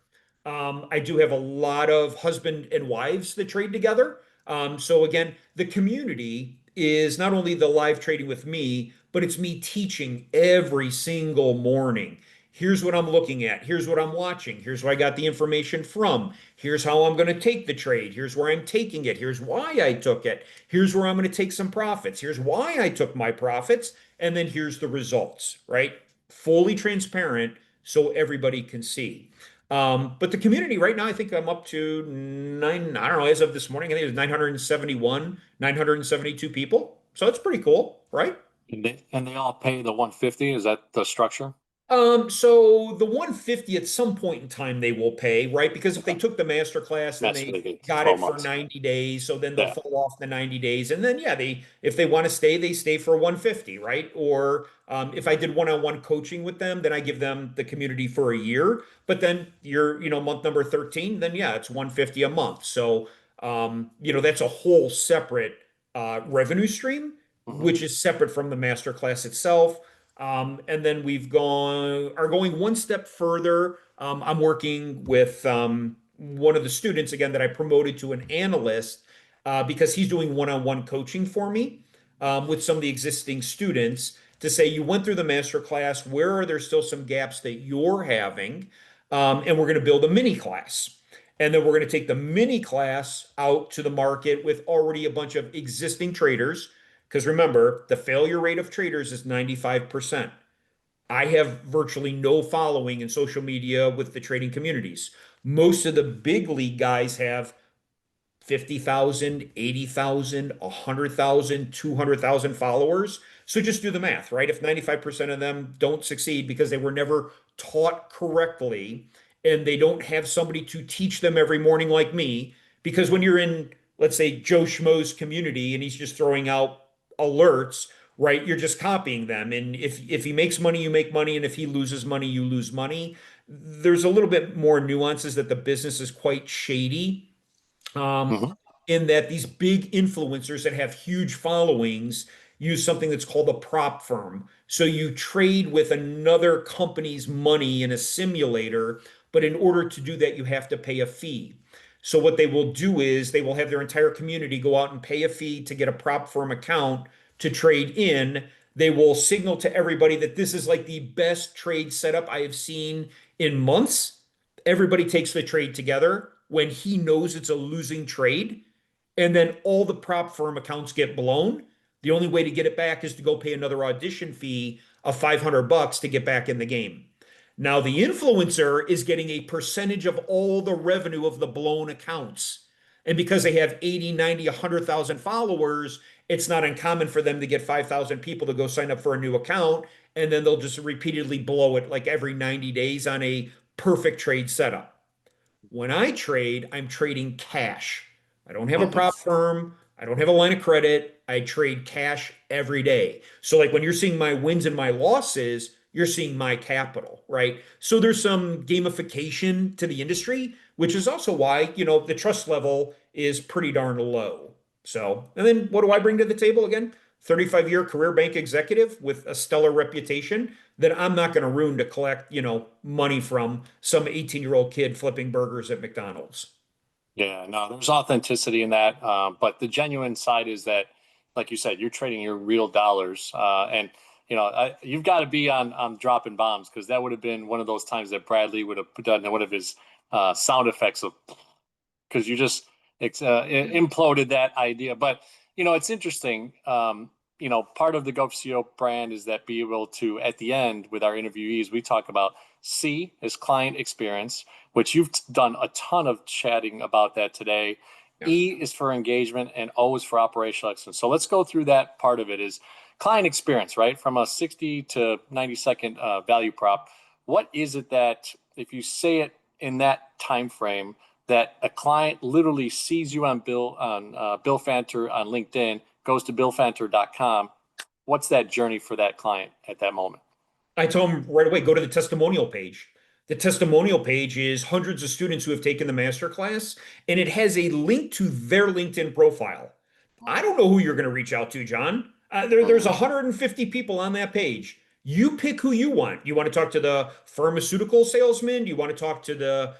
I do have a lot of husband and wives that trade together. So again, the community is not only the live trading with me, but it's me teaching every single morning. Here's what I'm looking at. Here's what I'm watching. Here's where I got the information from. Here's how I'm going to take the trade. Here's where I'm taking it. Here's why I took it. Here's where I'm going to take some profits. Here's why I took my profits. And then here's the results, right? Fully transparent so everybody can see. But the community right now, I think I'm up to nine, I don't know, as of this morning, I think it was 971, 972 people. So it's pretty cool, right? And they all pay the 150. Is that the structure? So the 150 at some point in time they will pay, right? Because if they Okay. took the master class, then That's they what they get. got 12 it for months. 90 days. So then they'll Yeah. fall off the 90 days. And then yeah, they if they want to stay, they stay for 150, right? Or if I did one-on-one coaching with them, then I give them the community for a year. But then you're, month number 13, then yeah, it's 150 a month. So that's a whole separate revenue stream, Hmm. which is separate from the master class itself. And then are going one step further. I'm working with one of the students again that I promoted to an analyst because he's doing one-on-one coaching for me with some of the existing students to say, you went through the master class, where are there still some gaps that you're having? And we're going to build a mini class. And then we're going to take the mini class out to the market with already a bunch of existing traders. Because remember, the failure rate of traders is 95%. I have virtually no following in social media with the trading communities. Most of the big league guys have 50,000, 80,000, 100,000, 200,000 followers. So just do the math, right? If 95% of them don't succeed because they were never taught correctly and they don't have somebody to teach them every morning like me, because when you're in, let's say, Joe Schmo's community and he's just throwing out alerts, right? You're just copying them. And if he makes money, you make money. And if he loses money, you lose money. There's a little bit more nuances that the business is quite shady um, Hmm. in that these big influencers that have huge followings use something that's called a prop firm. So you trade with another company's money in a simulator, but in order to do that, you have to pay a fee. So what they will do is they will have their entire community go out and pay a fee to get a prop firm account to trade in. They will signal to everybody that this is like the best trade setup I have seen in months. Everybody takes the trade together when he knows it's a losing trade, and then all the prop firm accounts get blown. The only way to get it back is to go pay another audition fee of $500 to get back in the game. Now, the influencer is getting a percentage of all the revenue of the blown accounts. And because they have 80, 90, 100,000 followers, it's not uncommon for them to get 5,000 people to go sign up for a new account. And then they'll just repeatedly blow it like every 90 days on a perfect trade setup. When I trade, I'm trading cash. I don't have a Mhm. prop firm. I don't have a line of credit. I trade cash every day. So, like when you're seeing my wins and my losses, you're seeing my capital, right? So, there's some gamification to the industry, which is also why, the trust level is pretty darn low. So, and then what do I bring to the table again? 35-year career bank executive with a stellar reputation that I'm not going to ruin to collect, money from some 18-year-old kid flipping burgers at McDonald's. Yeah, no, there's authenticity in that. But the genuine side is that, like you said, you're trading your real dollars. You've got to be on dropping bombs, because that would have been one of those times that Bradley would have done one of his sound effects of, because you just imploded that idea. But it's interesting. Part of the GoCO brand is that be able to, at the end with our interviewees, we talk about C is client experience, which you've done a ton of chatting about that today. Yeah. E is for engagement, and O is for operational excellence. So let's go through that part of it. Is client experience, right? From a 60 to 90-second value prop. What is it that, if you say it in that time frame, that a client literally sees you on Bill Fanter on LinkedIn, goes to billfanter.com? What's that journey for that client at that moment? I told them right away, go to the testimonial page. The testimonial page is hundreds of students who have taken the master class, and it has a link to their LinkedIn profile. I don't know who you're going to reach out to, John. There's Mhm. 150 people on that page. You pick who you want. You want to talk to the pharmaceutical salesman? Do you want to talk to the,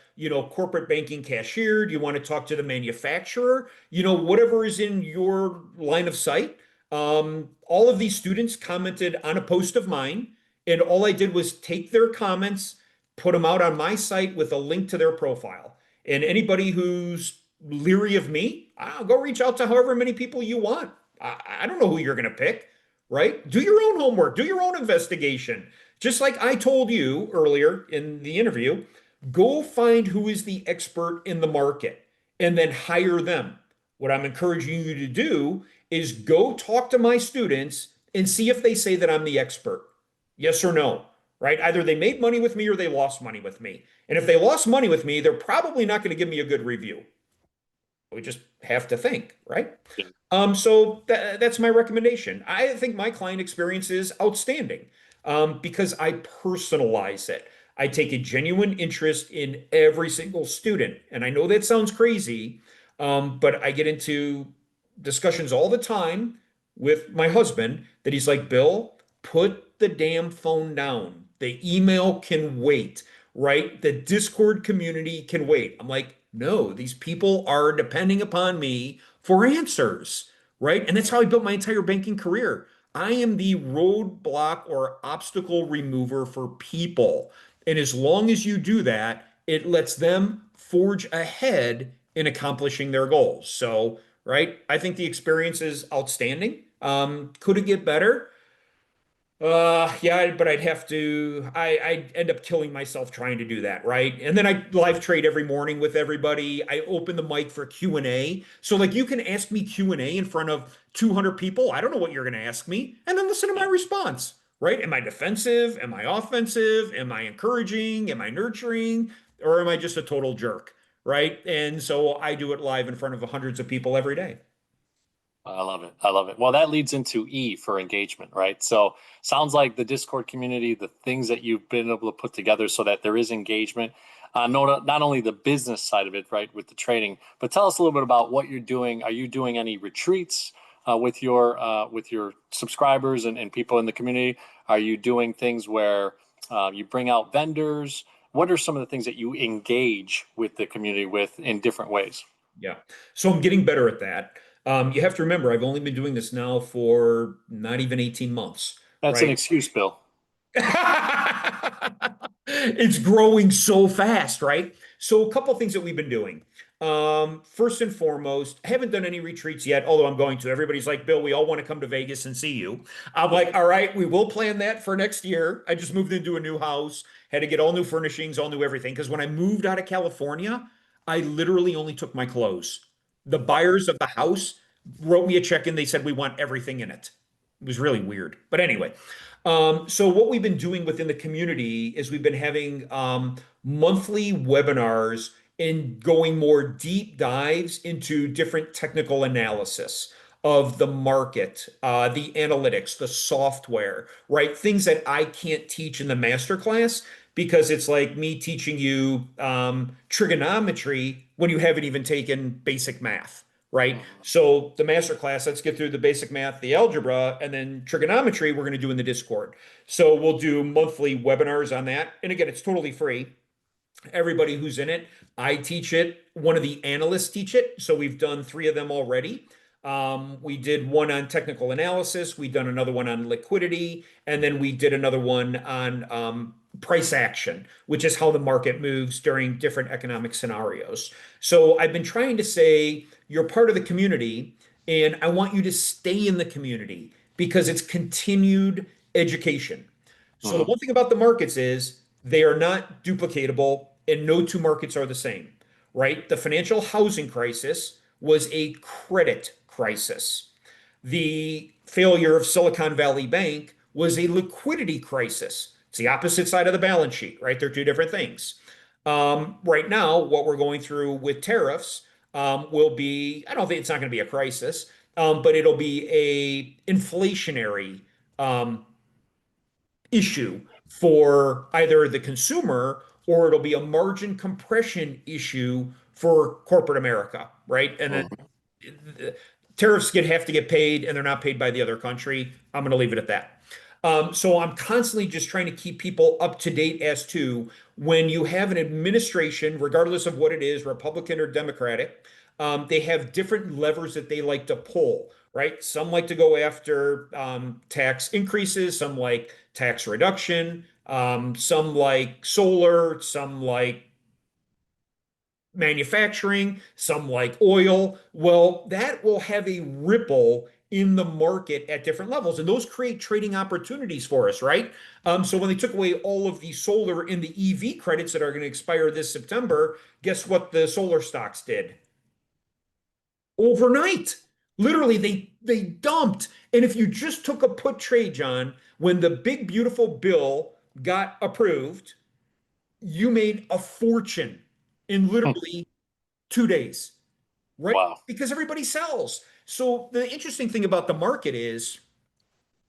corporate banking cashier? Do you want to talk to the manufacturer? Whatever is in your line of sight. All of these students commented on a post of mine, and all I did was take their comments, put them out on my site with a link to their profile. And anybody who's leery of me, I'll go reach out to however many people you want. I don't know who you're going to pick, right? Do your own homework, do your own investigation. Just like I told you earlier in the interview, go find who is the expert in the market and then hire them. What I'm encouraging you to do is go talk to my students and see if they say that I'm the expert. Yes or no, right? Either they made money with me or they lost money with me. And if they lost money with me, they're probably not going to give me a good review. We just have to think, right? Yeah. That's my recommendation. I think my client experience is outstanding because I personalize it. I take a genuine interest in every single student. And I know that sounds crazy, but I get into discussions all the time with my husband that he's like, Bill, put the damn phone down. The email can wait, right? The Discord community can wait. I'm like, no, these people are depending upon me for answers, right? And that's how I built my entire banking career. I am the roadblock or obstacle remover for people. And as long as you do that, it lets them forge ahead in accomplishing their goals. So, right, I think the experience is outstanding. Could it get better? Yeah, but I'd end up killing myself trying to do that, right? And then I live trade every morning with everybody. I open the mic for Q&A. So like you can ask me Q&A in front of 200 people. I don't know what you're going to ask me. And then listen to my response, right? Am I defensive? Am I offensive? Am I encouraging? Am I nurturing? Or am I just a total jerk, right? And so I do it live in front of hundreds of people every day. I love it. I love it. Well, that leads into E for engagement, right? So sounds like the Discord community, the things that you've been able to put together so that there is engagement. Not only the business side of it, right, with the trading, but tell us a little bit about what you're doing. Are you doing any retreats? with your subscribers and people in the community? Are you doing things where you bring out vendors? What are some of the things that you engage with the community with in different ways? Yeah. So I'm getting better at that. You have to remember, I've only been doing this now for not even 18 months, That's an right? excuse, Bill. It's growing so fast, right? So a couple things that we've been doing. First and foremost, I haven't done any retreats yet, although I'm going to. Everybody's like, Bill, we all want to come to Vegas and see you. I'm like, all right, we will plan that for next year. I just moved into a new house, had to get all new furnishings, all new everything. Because when I moved out of California, I literally only took my clothes. The buyers of the house wrote me a check and they said, we want everything in it. It was really weird. But anyway, so what we've been doing within the community is we've been having monthly webinars and going more deep dives into different technical analysis of the market, the analytics, the software, right? Things that I can't teach in the master class because it's like me teaching you trigonometry when you haven't even taken basic math, right? Mhm. So the master class, let's get through the basic math, the algebra, and then trigonometry, we're going to do in the Discord. So we'll do monthly webinars on that. And again, it's totally free. Everybody who's in it, I teach it. One of the analysts teach it. So we've done three of them already. We did one on technical analysis. We've done another one on liquidity. And then we did another one on price action, which is how the market moves during different economic scenarios. So I've been trying to say you're part of the community, and I want you to stay in the community because it's continued education. So the Mhm. one thing about the markets is they are not duplicatable and no two markets are the same, right? The financial housing crisis was a credit crisis. The failure of Silicon Valley Bank was a liquidity crisis. It's the opposite side of the balance sheet, right? They're two different things. Right now, what we're going through with tariffs will be, I don't think it's not going to be a crisis, but it'll be a inflationary issue for either the consumer or it'll be a margin compression issue for corporate America, right? And then Mhm. tariffs have to get paid and they're not paid by the other country. I'm going to leave it at that. So I'm constantly just trying to keep people up to date as to when you have an administration, regardless of what it is, Republican or Democratic, they have different levers that they like to pull, right? Some like to go after tax increases, some like tax reduction, some like solar, some like manufacturing, some like oil. Well, that will have a ripple in the market at different levels. And those create trading opportunities for us, right? So when they took away all of the solar and the EV credits that are going to expire this September, guess what the solar stocks did? Overnight. Literally, they dumped. And if you just took a put trade, John, when the big beautiful bill got approved, you made a fortune in literally 2 days, right? Wow. Because everybody sells. So the interesting thing about the market is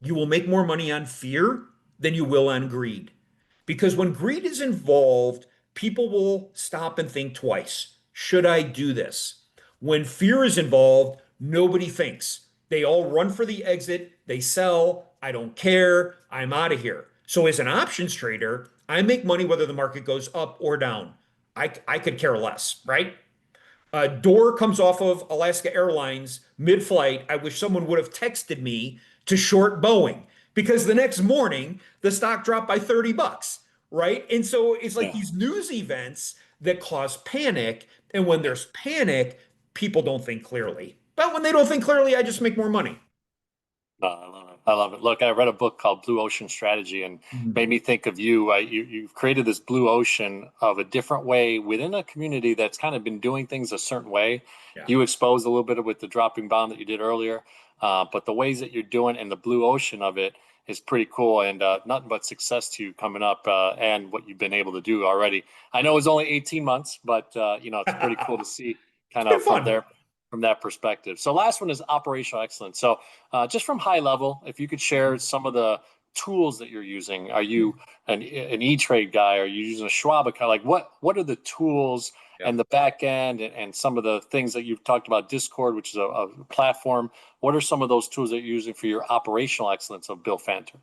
you will make more money on fear than you will on greed. Because when greed is involved, people will stop and think twice. Should I do this? When fear is involved, nobody thinks. They all run for the exit. They sell. I don't care. I'm out of here. So as an options trader, I make money whether the market goes up or down. I could care less, right? A door comes off of Alaska Airlines mid-flight. I wish someone would have texted me to short Boeing because the next morning the stock dropped by 30 bucks, right? And so it's like Yeah. these news events that cause panic. And when there's panic, people don't think clearly. But when they don't think clearly, I just make more money. No, I love it. I love it. Look, I read a book called Blue Ocean Strategy and Mhm. made me think of you. You've created this blue ocean of a different way within a community that's kind of been doing things a certain way. Yeah. You exposed a little bit of with the dropping bomb that you did earlier, but the ways that you're doing and the blue ocean of it is pretty cool. And nothing but success to you coming up and what you've been able to do already. I know it was only 18 months, but it's pretty cool to see It's kind been of fun. from that perspective. So last one is operational excellence. So just from high level, if you could share some of the tools that you're using. Are you an E-Trade guy? Are you using a Schwab account? Like what are the tools Yeah. and the back end and some of the things that you've talked about, Discord, which is a platform. What are some of those tools that you're using for your operational excellence of Bill Fanter?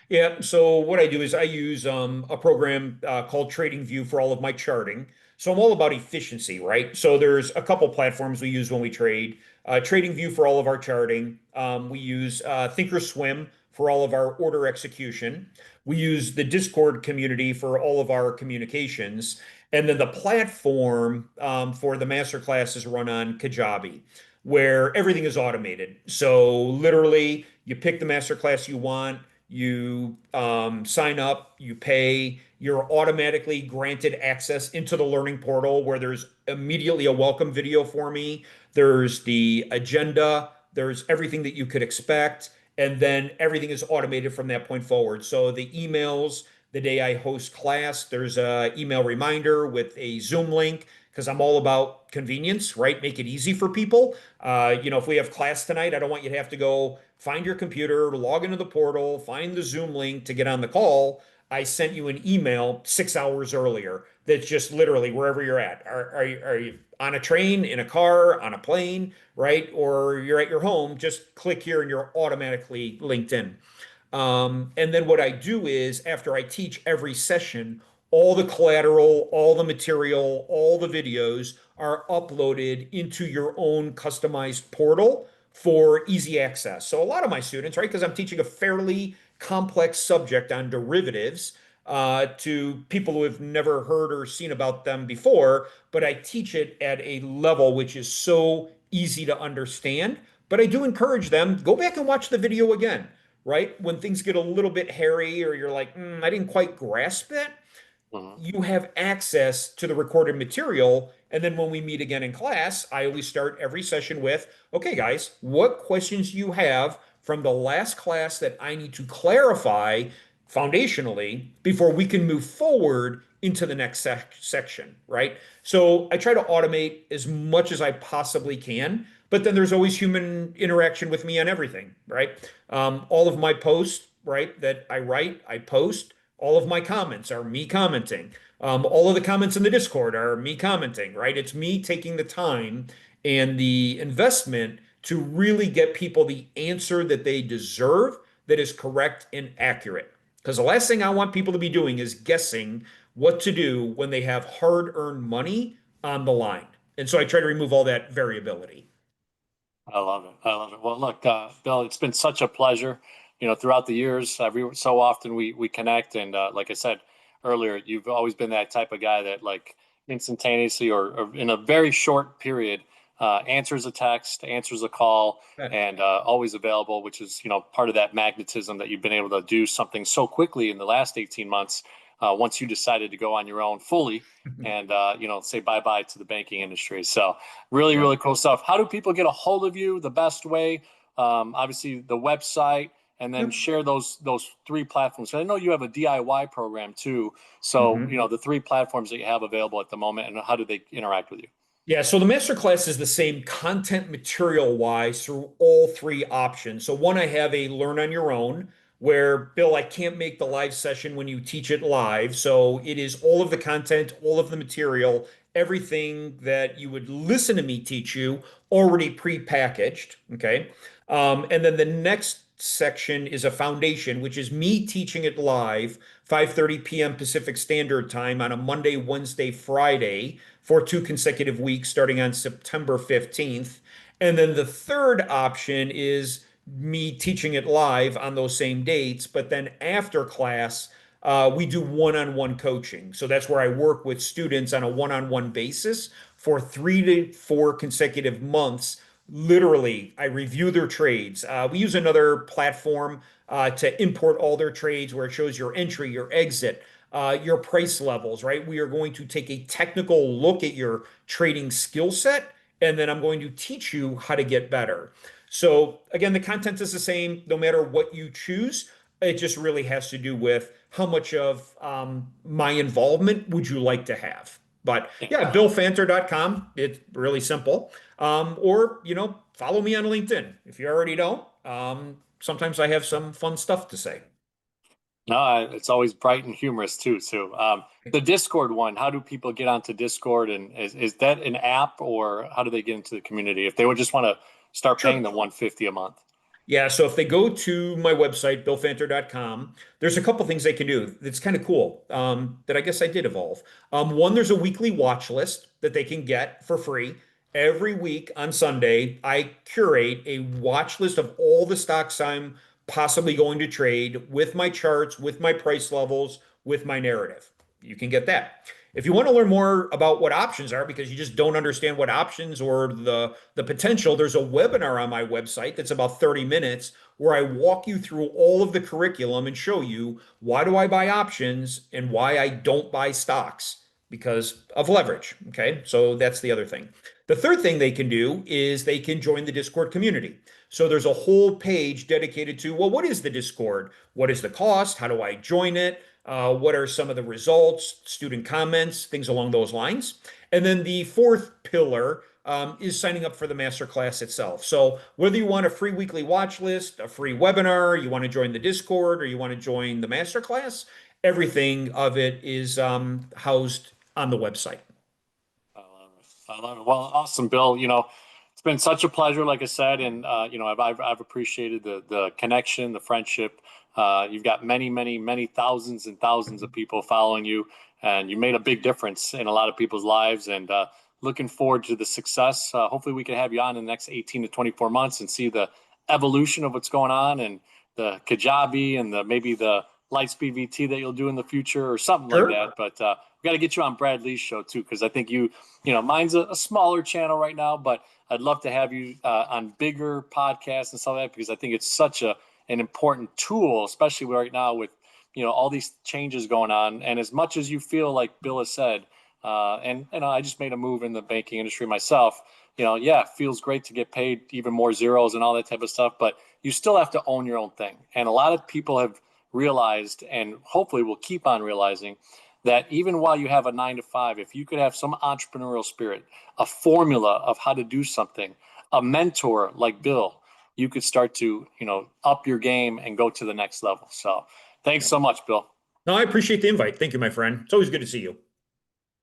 Yeah, so what I do is I use a program called TradingView for all of my charting. So I'm all about efficiency, right? So there's a couple platforms we use when we trade. TradingView for all of our charting. We use Thinkorswim for all of our order execution. We use the Discord community for all of our communications. And then the platform for the master class is run on Kajabi, where everything is automated. So literally, you pick the master class you want, you sign up, you pay, you're automatically granted access into the learning portal where there's immediately a welcome video for me. There's the agenda, there's everything that you could expect, and then everything is automated from that point forward. So the emails, the day I host class, there's a email reminder with a Zoom link because I'm all about convenience, right? Make it easy for people. If we have class tonight, I don't want you to have to go find your computer, log into the portal, find the Zoom link to get on the call. I sent you an email 6 hours earlier that's just literally wherever you're at. Are you on a train, in a car, on a plane, right? Or you're at your home, just click here and you're automatically linked in. And then what I do is after I teach every session, all the collateral, all the material, all the videos are uploaded into your own customized portal for easy access. So a lot of my students, right, because I'm teaching a fairly complex subject on derivatives to people who have never heard or seen about them before, but I teach it at a level which is so easy to understand. But I do encourage them, go back and watch the video again, right? When things get a little bit hairy or you're like, I didn't quite grasp it, Mhm. you have access to the recorded material. And then when we meet again in class, I always start every session with, okay, guys, what questions do you have from the last class that I need to clarify foundationally before we can move forward into the next section, right? So I try to automate as much as I possibly can, but then there's always human interaction with me on everything, right? All of my posts, right, that I write, I post. All of my comments are me commenting. All of the comments in the Discord are me commenting, right? It's me taking the time and the investment to really get people the answer that they deserve that is correct and accurate. Because the last thing I want people to be doing is guessing what to do when they have hard-earned money on the line. And so I try to remove all that variability. I love it. I love it. Well, look, Bill, it's been such a pleasure. Throughout the years, every so often we connect, and like I said earlier, you've always been that type of guy that like instantaneously or in a very short period answers a text, answers a call, and always available, which is part of that magnetism that you've been able to do something so quickly in the last 18 months. Once you decided to go on your own fully and say bye bye to the banking industry. So really, Yeah. really cool stuff. How do people get a hold of you the best way? Obviously, the website, and then Yep. share those three platforms. I know you have a DIY program too. So, Mhm. the three platforms that you have available at the moment, and how do they interact with you? Yeah, so the masterclass is the same content material wise through all three options. So one, I have a learn on your own where Bill, I can't make the live session when you teach it live. So it is all of the content, all of the material, everything that you would listen to me teach you already pre-packaged. Okay. And then the next section is a foundation, which is me teaching it live, 5:30 p.m. Pacific Standard Time on a Monday, Wednesday, Friday for 2 consecutive weeks starting on September 15th. And then the third option is me teaching it live on those same dates, but then after class, we do one-on-one coaching. So that's where I work with students on a one-on-one basis for 3 to 4 consecutive months. Literally, I review their trades. We use another platform to import all their trades where it shows your entry, your exit, your price levels, right? We are going to take a technical look at your trading skill set, and then I'm going to teach you how to get better. So, again, the content is the same no matter what you choose. It just really has to do with how much of my involvement would you like to have. But yeah, billfanter.com. It's really simple. Or, follow me on LinkedIn if you already don't. Sometimes I have some fun stuff to say. No, it's always bright and humorous too. So, the Discord one, how do people get onto Discord, and is that an app, or how do they get into the community if they would just want to start paying Sure. the 150 a month? Yeah, so if they go to my website, billfanter.com, there's a couple things they can do that's kind of cool that I guess I did evolve. One, there's a weekly watch list that they can get for free. Every week on Sunday, I curate a watch list of all the stocks I'm possibly going to trade with my charts, with my price levels, with my narrative. You can get that. If you want to learn more about what options are because you just don't understand what options or the potential, there's a webinar on my website that's about 30 minutes where I walk you through all of the curriculum and show you why do I buy options and why I don't buy stocks because of leverage. Okay, so that's the other thing. The third thing they can do is they can join the Discord community. So there's a whole page dedicated to, well, what is the Discord? What is the cost? How do I join it? What are some of the results, student comments, things along those lines. And then the fourth pillar is signing up for the masterclass itself. So whether you want a free weekly watch list, a free webinar, you want to join the Discord, or you want to join the masterclass, everything of it is housed on the website. I love it. I love it. Well, awesome, Bill. It's been such a pleasure, like I said, and I've appreciated the connection, the friendship. You've got many, many, many thousands and thousands of people following you, and you made a big difference in a lot of people's lives. And looking forward to the success. Hopefully, we can have you on in the next 18 to 24 months and see the evolution of what's going on, and the Kajabi, and the maybe the Lightspeed VT that you'll do in the future or something like Sure. that. But we got to get you on Brad Lee's show too, because I think mine's a smaller channel right now, but I'd love to have you on bigger podcasts and stuff like that, because I think it's such an important tool, especially right now with all these changes going on. And as much as you feel like Bill has said, and I just made a move in the banking industry myself. Yeah, it feels great to get paid even more zeros and all that type of stuff, but you still have to own your own thing. And a lot of people have realized, and hopefully will keep on realizing, that even while you have a 9 to 5, if you could have some entrepreneurial spirit, a formula of how to do something, a mentor like Bill, you could start to, up your game and go to the next level. So thanks so much, Bill. No, I appreciate the invite. Thank you, my friend. It's always good to see you.